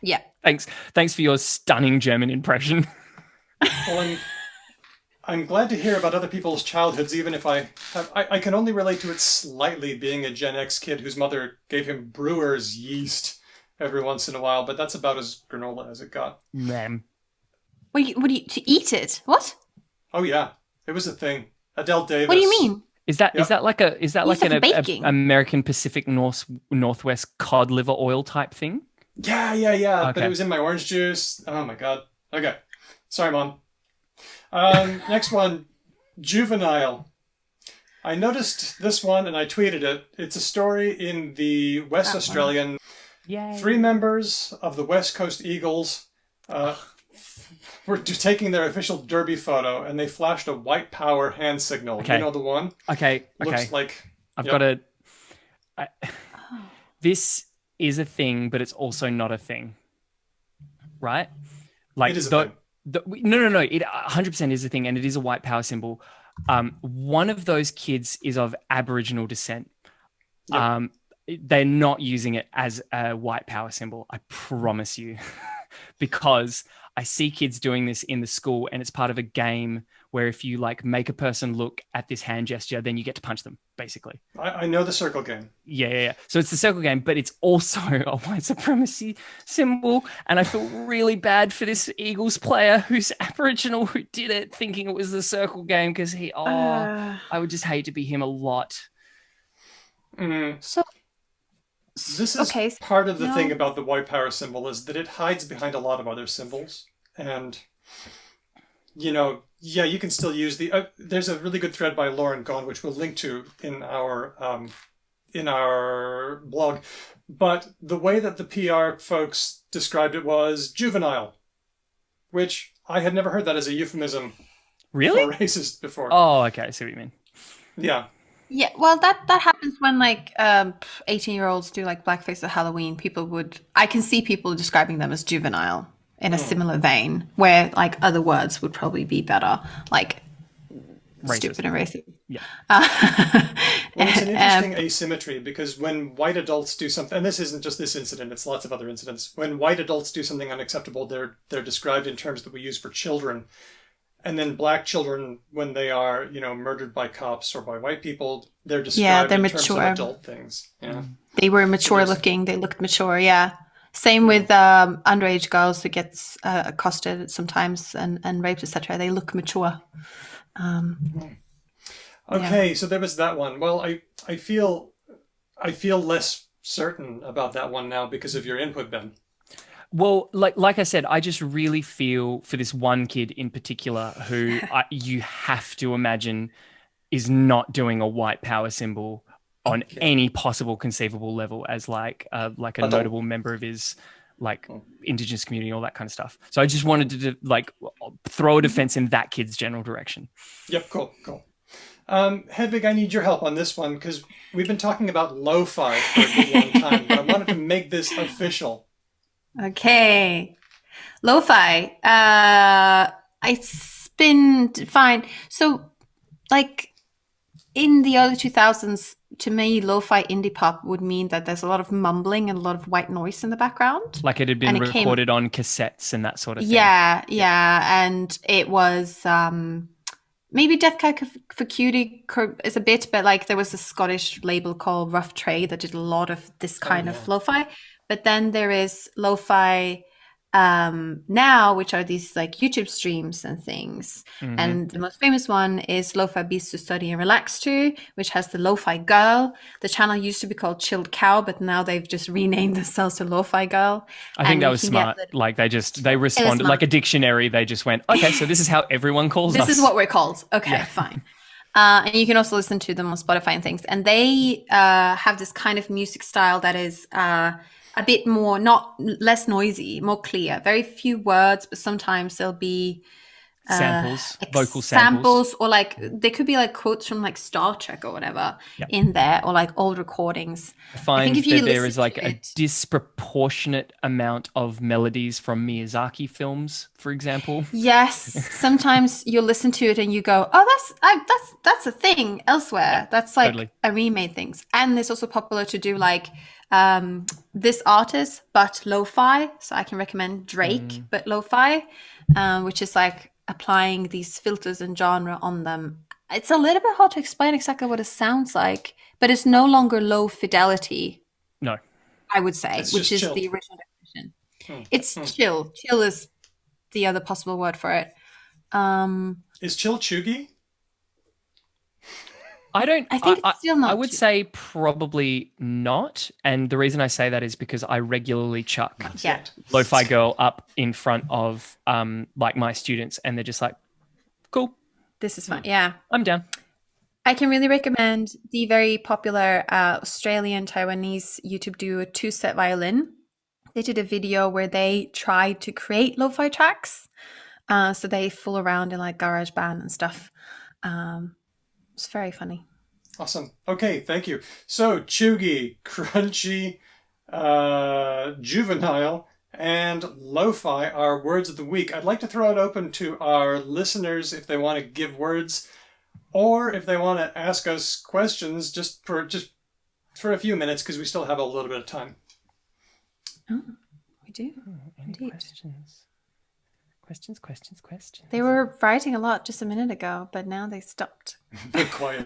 Yeah. Thanks for your stunning German impression. Well, I'm glad to hear about other people's childhoods, even if I can only relate to it slightly, being a Gen X kid whose mother gave him brewer's yeast every once in a while, but that's about as granola as it got. Man. What do you to eat it? What? Oh yeah, it was a thing. Adele Davis. What do you mean? Is that like an American Pacific Northwest cod liver oil type thing? Yeah. Okay. But it was in my orange juice. Oh my god. Okay. Sorry, Mom. Next one, juvenile. I noticed this one and I tweeted it. It's a story in the West Australian. Yay. 3 members of the West Coast Eagles were taking their official derby photo and they flashed a white power hand signal. Okay. You know the one? Okay. Looks like... I've got to... This is a thing, but it's also not a thing. Right? Like, it is a thing. No. It 100% is a thing, and it is a white power symbol. One of those kids is of Aboriginal descent. Yep. They're not using it as a white power symbol, I promise you, because I see kids doing this in the school, and it's part of a game where if you like make a person look at this hand gesture, then you get to punch them, basically. I know the circle game. Yeah. So it's the circle game, but it's also a white supremacy symbol. And I feel really bad for this Eagles player who's Aboriginal who did it thinking it was the circle game because I would just hate to be him a lot. So this is part of the thing about the white power symbol is that it hides behind a lot of other symbols. And, you know, yeah, you can still use the... there's a really good thread by Lauren Gone, which we'll link to in our blog. But the way that the PR folks described it was juvenile, which I had never heard that as a euphemism for racist before. Oh, okay. I see what you mean. Yeah. Yeah, well, that happens when like 18-year-olds do like blackface at Halloween. I can see people describing them as juvenile in a similar vein, where like other words would probably be better, like racist. Stupid and racist. Yeah. Well, it's an interesting asymmetry because when white adults do something, and this isn't just this incident, it's lots of other incidents. When white adults do something unacceptable, they're described in terms that we use for children. And then black children, when they are, you know, murdered by cops or by white people, they're described in terms of adult things. Yeah. They were mature looking. They looked mature. Yeah. Same with underage girls who gets accosted sometimes and raped, etc. They look mature. Okay, so there was that one. Well, I feel less certain about that one now because of your input, Ben. Well, like I said, I just really feel for this one kid in particular who you have to imagine is not doing a white power symbol on any possible conceivable level as like a notable member of his like Indigenous community, all that kind of stuff. So I just wanted to like throw a defense in that kid's general direction. Yep, cool. Hedvig, I need your help on this one because we've been talking about lo-fi for a good long time, but I wanted to make this official. Okay. Lo-fi. It's been fine. So, like, in the early 2000s, to me, lo-fi indie pop would mean that there's a lot of mumbling and a lot of white noise in the background. Like it had been recorded on cassettes and that sort of thing. Yeah. And it was... maybe Death Cab for Cutie is a bit, but like there was a Scottish label called Rough Trade that did a lot of this kind of lo-fi. But then there is lo-fi now, which are these like YouTube streams and things. Mm-hmm. And the most famous one is Lo-Fi Beats to Study and Relax to, which has the Lo-Fi Girl. The channel used to be called Chilled Cow, but now they've just renamed themselves to Lo-Fi Girl. I think that was smart. Like they responded like a dictionary. They just went, okay, so this is how everyone calls us. This is what we're called. Okay, fine. And you can also listen to them on Spotify and things. And they have this kind of music style that is a bit more, less noisy, more clear. Very few words, but sometimes there'll be samples, vocal samples, or like they could be like quotes from like Star Trek or whatever in there, or like old recordings. I find that there is like a disproportionate amount of melodies from Miyazaki films, for example. Yes, sometimes you'll listen to it and you go, "Oh, that's a thing elsewhere. That's like a remade things." And it's also popular to do like this artist but lo-fi, so I can recommend Drake but lo-fi, which is like applying these filters and genre on them. It's a little bit hard to explain exactly what it sounds like, but it's no longer low fidelity. No, I would say, which is the original definition. It's chill. Chill is the other possible word for it. Is chill chuggy? I think it's still not. I would say probably not. And the reason I say that is because I regularly chuck Lo-Fi Girl up in front of like my students and they're just like, cool. This is fun. Yeah. I'm down. I can really recommend the very popular Australian Taiwanese YouTube duo Two Set Violin. They did a video where they tried to create lo-fi tracks. So they fool around in like GarageBand and stuff. It's very funny. Awesome. Okay, thank you. So, chuggy, crunchy, juvenile, and lo-fi are words of the week. I'd like to throw it open to our listeners if they want to give words, or if they want to ask us questions just for a few minutes, because we still have a little bit of time. Oh, we do. Any questions? Questions. They were writing a lot just a minute ago, but now they stopped. They're quiet.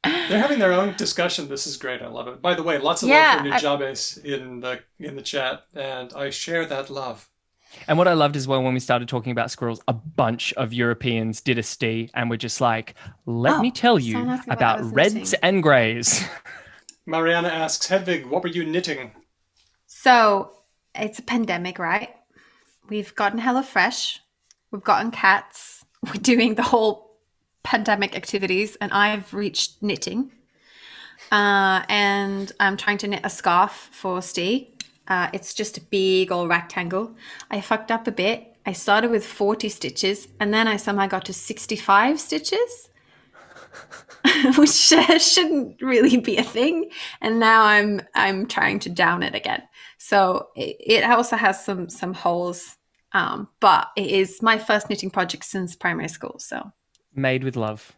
They're having their own discussion. This is great. I love it. By the way, lots of love for Nujabes in the chat, and I share that love. And what I loved as well when we started talking about squirrels, a bunch of Europeans did a STI and were just like, let me tell you about reds and greys. Mariana asks, Hedvig, what were you knitting? So it's a pandemic, right? We've gotten HelloFresh. We've gotten cats. We're doing the whole pandemic activities, and I've reached knitting. And I'm trying to knit a scarf for Steve. It's just a big old rectangle. I fucked up a bit. I started with 40 stitches, and then I somehow got to 65 stitches, which shouldn't really be a thing. And now I'm trying to down it again. So it also has some holes, but it is my first knitting project since primary school. So made with love.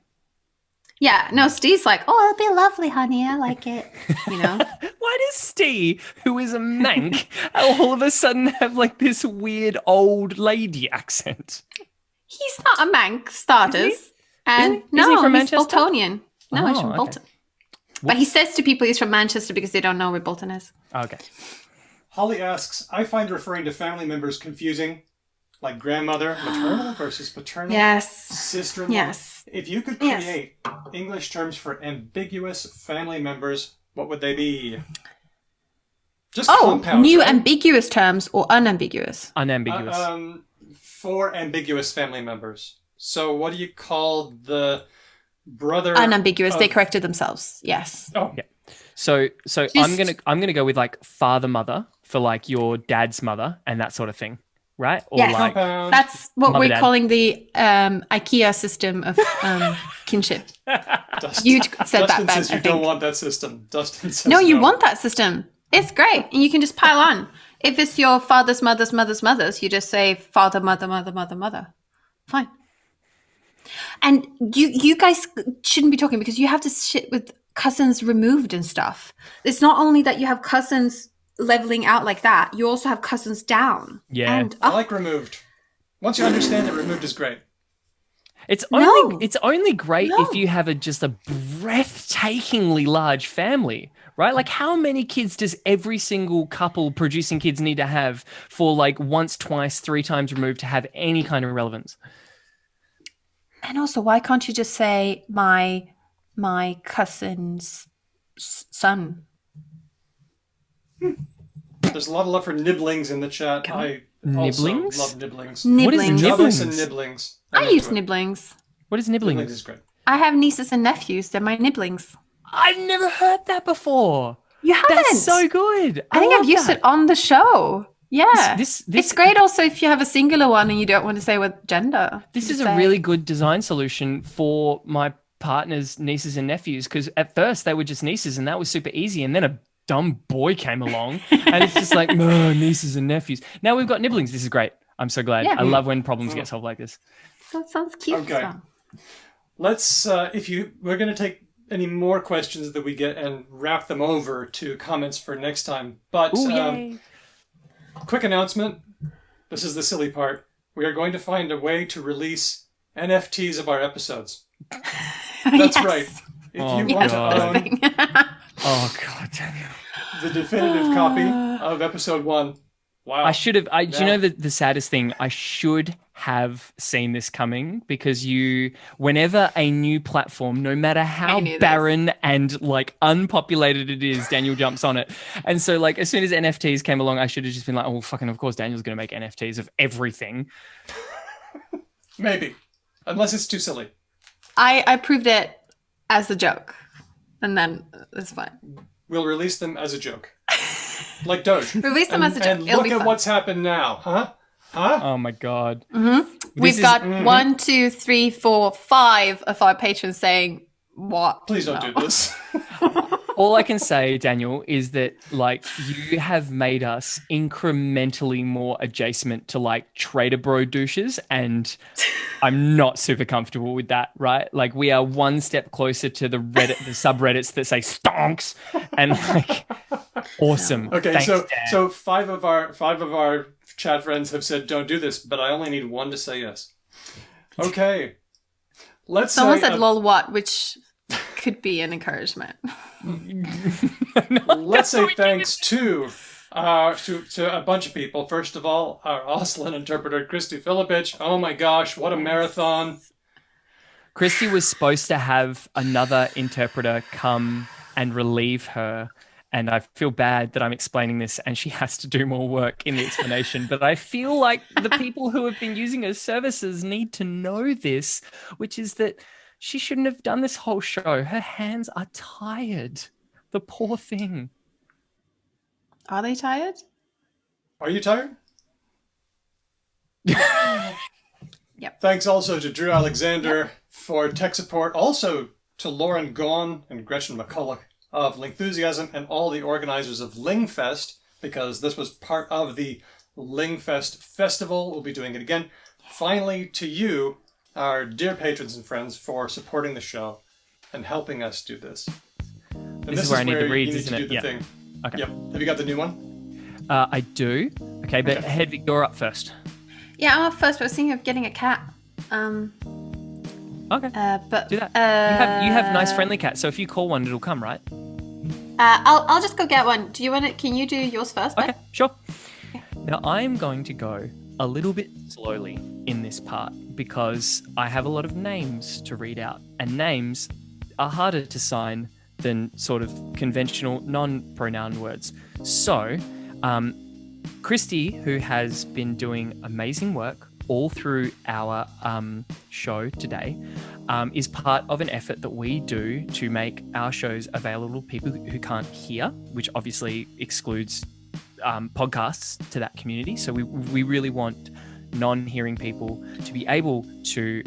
Yeah, no, Steve's like, oh, it'll be lovely, honey. I like it. You know? Why does Steve, who is a Manc, all of a sudden have like this weird old lady accent? He's not a Manc, starters. And is he from he's Manchester? Boltonian. No, he's from okay. Bolton. But he says to people he's from Manchester because they don't know where Bolton is. Okay. Holly asks, I find referring to family members confusing, like grandmother, maternal versus paternal, Yes. sister-in-law. Yes. If you could create English terms for ambiguous family members, what would they be? Just compounds, new right? ambiguous terms or unambiguous? Unambiguous. For ambiguous family members. So what do you call the brother? Unambiguous. They corrected themselves. Yes. Oh, yeah. So I'm gonna go with like father mother for like your dad's mother and that sort of thing, right? Or yes. like That's what mother, we're dad. calling the IKEA system of kinship. You said Dustin that, says you I don't think. want that system. Dustin says No, you want that system. It's great. And you can just pile on. If it's your father's mother's mother's mother's, you just say father, mother, mother, mother, mother. Fine. And you guys shouldn't be talking because you have this shit with cousins removed and stuff. It's not only that you have cousins leveling out like that, you also have cousins down. Yeah. And I like removed. Once you understand that removed is great. It's only great if you have just a breathtakingly large family, right? Like how many kids does every single couple producing kids need to have for like once, twice, 3 times removed to have any kind of relevance? And also, why can't you just say my cousin's son? There's a lot of love for nibblings in the chat. I also Nibblings? love nibblings. What is Nibblings. Nibblings nibblings? and nibblings. I use nibblings. What is Nibblings nibblings? is great. I have nieces and nephews. They're my nibblings. I've never heard that before. You haven't? That's so good. I think love I've used that. it on the show. Yeah. This it's great also if you have a singular one and you don't want to say what gender. This You is say- a really good design solution for my partner's nieces and nephews because at first they were just nieces and that was super easy. And then a dumb boy came along and it's just like, no, nieces and nephews. Now we've got nibblings. This is great. I'm so glad. Yeah. I love when problems get solved like this. So it sounds cute. Okay. So. Let's, we're going to take any more questions that we get and wrap them over to comments for next time. But Ooh, yay. quick announcement. This is the silly part. We are going to find a way to release NFTs of our episodes. That's Yes. right. If Oh, you want God. to own Thing. Oh, God, Daniel. the definitive copy of episode 1, wow. I should have. Do you know the saddest thing? I should have seen this coming because whenever a new platform, no matter how knew this. barren and like unpopulated it is, Daniel jumps on it. And so, like, as soon as NFTs came along, I should have just been like, oh, fucking, of course, Daniel's going to make NFTs of everything. Maybe. Unless it's too silly. I proved it as a joke. And then it's fine. We'll release them as a joke. Like Doge. Release them as a joke. And It'll look be at fun. what's happened now, huh? Huh? Oh my God. We've got 1, 2, 3, 4, 5 of our patrons saying, what? Please don't do this. All I can say, Daniel, is that like you have made us incrementally more adjacent to like trader bro douches, and I'm not super comfortable with that, right? Like we are one step closer to the subreddits that say stonks and like awesome. Okay, Thanks, so Dan. so five of our chat friends have said don't do this, but I only need one to say yes. Okay. Someone said lol what, which could be an encouragement. Let's say thanks to a bunch of people. First of all, our Auslan interpreter, Christy Filipich. Oh my gosh, what a marathon. Christy was supposed to have another interpreter come and relieve her. And I feel bad that I'm explaining this and she has to do more work in the explanation. But I feel like the people who have been using her services need to know this, which is that she shouldn't have done this whole show. Her hands are tired. The poor thing. Are they tired? Are you tired? Yep. Thanks also to Drew Alexander for tech support. Also to Lauren Gaughan and Gretchen McCulloch of Lingthusiasm and all the organizers of LingFest, because this was part of the LingFest festival. We'll be doing it again. Finally, to you, our dear patrons and friends, for supporting the show and helping us do this. And this is where I need the reads, isn't it? The thing. Okay. Yep. Have you got the new one? I do. Okay, but Hedvig, you're up first. Yeah, I'm up first, but I was thinking of getting a cat. Okay. But do that. You have nice friendly cats, so if you call one, it'll come, right? I'll just go get one. Do you want it? Can you do yours first? Okay, sure. Okay. Now I'm going to go a little bit slowly in this part because I have a lot of names to read out, and names are harder to sign than sort of conventional non-pronoun words. So, Christy, who has been doing amazing work all through our show today, is part of an effort that we do to make our shows available to people who can't hear, which obviously excludes podcasts to that community. So we really want non-hearing people to be able to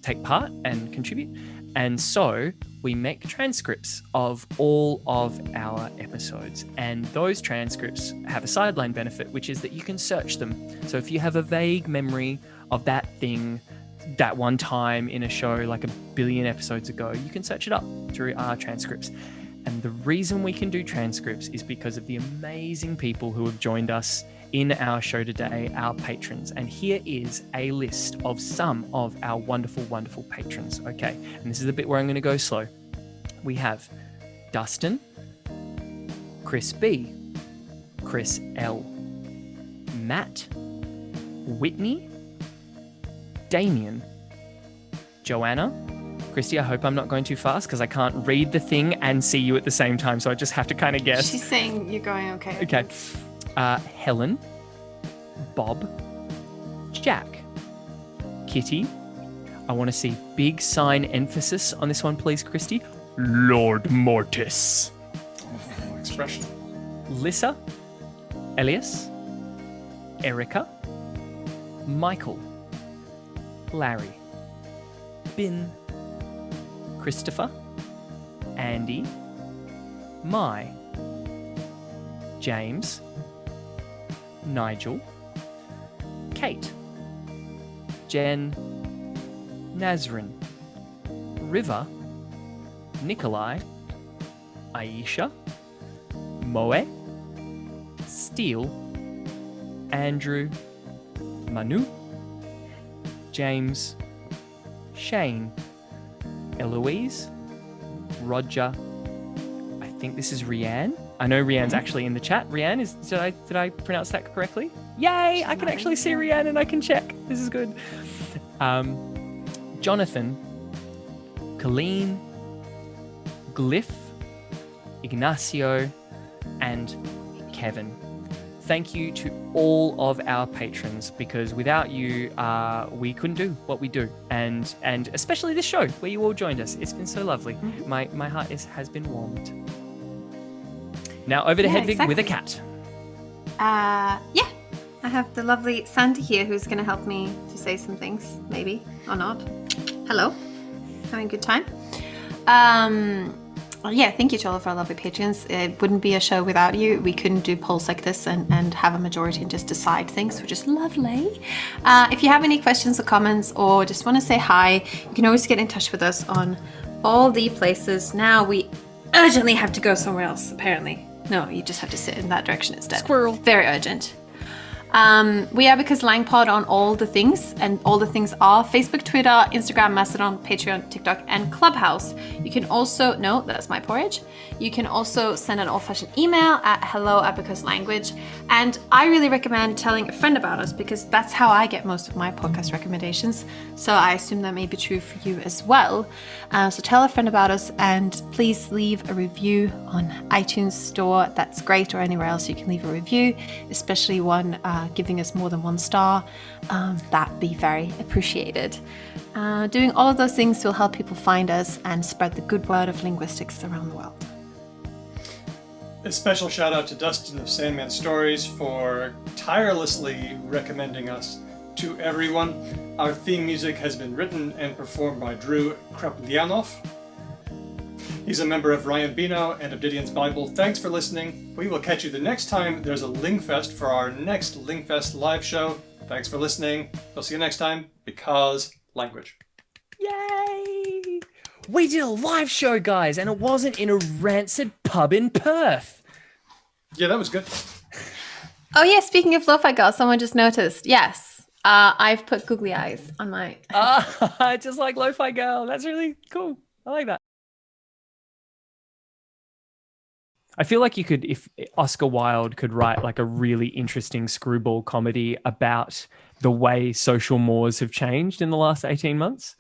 take part and contribute. And so we make transcripts of all of our episodes. And those transcripts have a sideline benefit, which is that you can search them. So if you have a vague memory of that thing that one time in a show like a billion episodes ago, you can search it up through our transcripts. And the reason we can do transcripts is because of the amazing people who have joined us in our show today, our patrons. And here is a list of some of our wonderful, wonderful patrons. Okay, and this is the bit where I'm going to go slow. We have Dustin, Chris B, Chris L, Matt, Whitney, Damien, Joanna. Christy, I hope I'm not going too fast because I can't read the thing and see you at the same time, so I just have to kind of guess. She's saying you're going okay. Okay. Helen, Bob, Jack, Kitty. I want to see big sign emphasis on this one, please, Christy. Lord Mortis. Oh, expression. Lissa, Elias, Erica, Michael, Larry, Bin, Christopher, Andy, Mai, James, Nigel, Kate, Jen, Nazrin, River, Nikolai, Aisha, Moe, Steele, Andrew, Manu, James, Shane, Eloise, Roger, I think this is Rianne. I know Rianne's actually in the chat. Rianne, did I pronounce that correctly? Yay! I can actually see Rianne and I can check. This is good. Jonathan, Colleen, Glyph, Ignacio, and Kevin. Thank you to all of our patrons, because without you, we couldn't do what we do, and especially this show where you all joined us. It's been so lovely. Mm-hmm. My heart has been warmed. Now over to Hedvig with a cat. I have the lovely Sandy here who's going to help me to say some things, maybe or not. Hello, having a good time. Thank you to all of our lovely patrons. It wouldn't be a show without you. We couldn't do polls like this and have a majority and just decide things, which is lovely. If you have any questions or comments or just want to say hi, you can always get in touch with us on all the places. Now we urgently have to go somewhere else, apparently. No, you just have to sit in that direction instead. Squirrel. Very urgent. We are Because LangPod on all the things, and all the things are Facebook, Twitter, Instagram, Mastodon, Patreon, TikTok, and Clubhouse. You can also, no, that's my porridge. You can also send an old-fashioned email at hello@becauselanguage. And I really recommend telling a friend about us, because that's how I get most of my podcast recommendations. So I assume that may be true for you as well. So tell a friend about us, and please leave a review on iTunes Store. That's great, or anywhere else you can leave a review, especially one giving us more than 1 star. That'd be very appreciated. Doing all of those things will help people find us and spread the good word of linguistics around the world. A special shout out to Dustin of Sandman Stories for tirelessly recommending us to everyone. Our theme music has been written and performed by Drew Kraplyanov. He's a member of Ryan Bino and Obsidian's Bible. Thanks for listening. We will catch you the next time there's a LingFest for our next LingFest live show. Thanks for listening. We'll see you next time, because language. Yay! We did a live show, guys, and it wasn't in a rancid pub in Perth. Yeah, that was good. Oh yeah, speaking of Lo-Fi Girl, someone just noticed. Yes, I've put googly eyes on my... Just like Lo-Fi Girl. That's really cool. I like that. I feel like you could, if Oscar Wilde could write like a really interesting screwball comedy about the way social mores have changed in the last 18 months.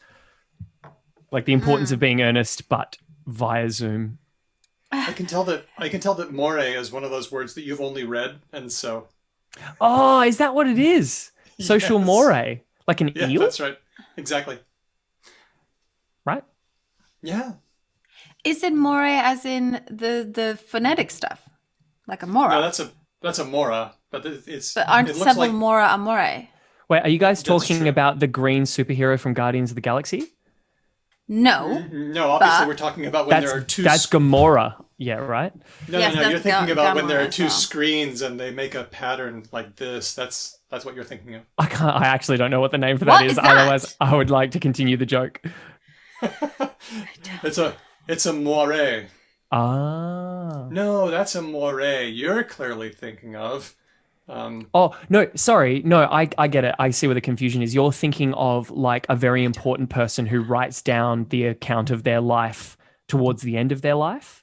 Like the importance of being earnest, but via Zoom. I can tell that more is one of those words that you've only read, and so... Oh, is that what it is? Social Yes. moray? Like an eel? That's right. Exactly. Right? Yeah. Is it more as in the phonetic stuff? Like a mora? No, that's a mora, but it's... But aren't it looks several like... mora a more? Wait, are you guys That's talking true. about the green superhero from Guardians of the Galaxy? No. No, obviously But- we're talking about when there are two... That's Gamora. Yeah, right? No, Yes, no, that's you're thinking about when there Gamma are as two well. screens and they make a pattern like this. That's what you're thinking of. I actually don't know what the name for that What is. is that? Otherwise, I would like to continue the joke. It's a moire. Ah. No, that's a moire. You're clearly thinking of. Oh, no, sorry. No, I get it. I see where the confusion is. You're thinking of like a very important person who writes down the account of their life towards the end of their life.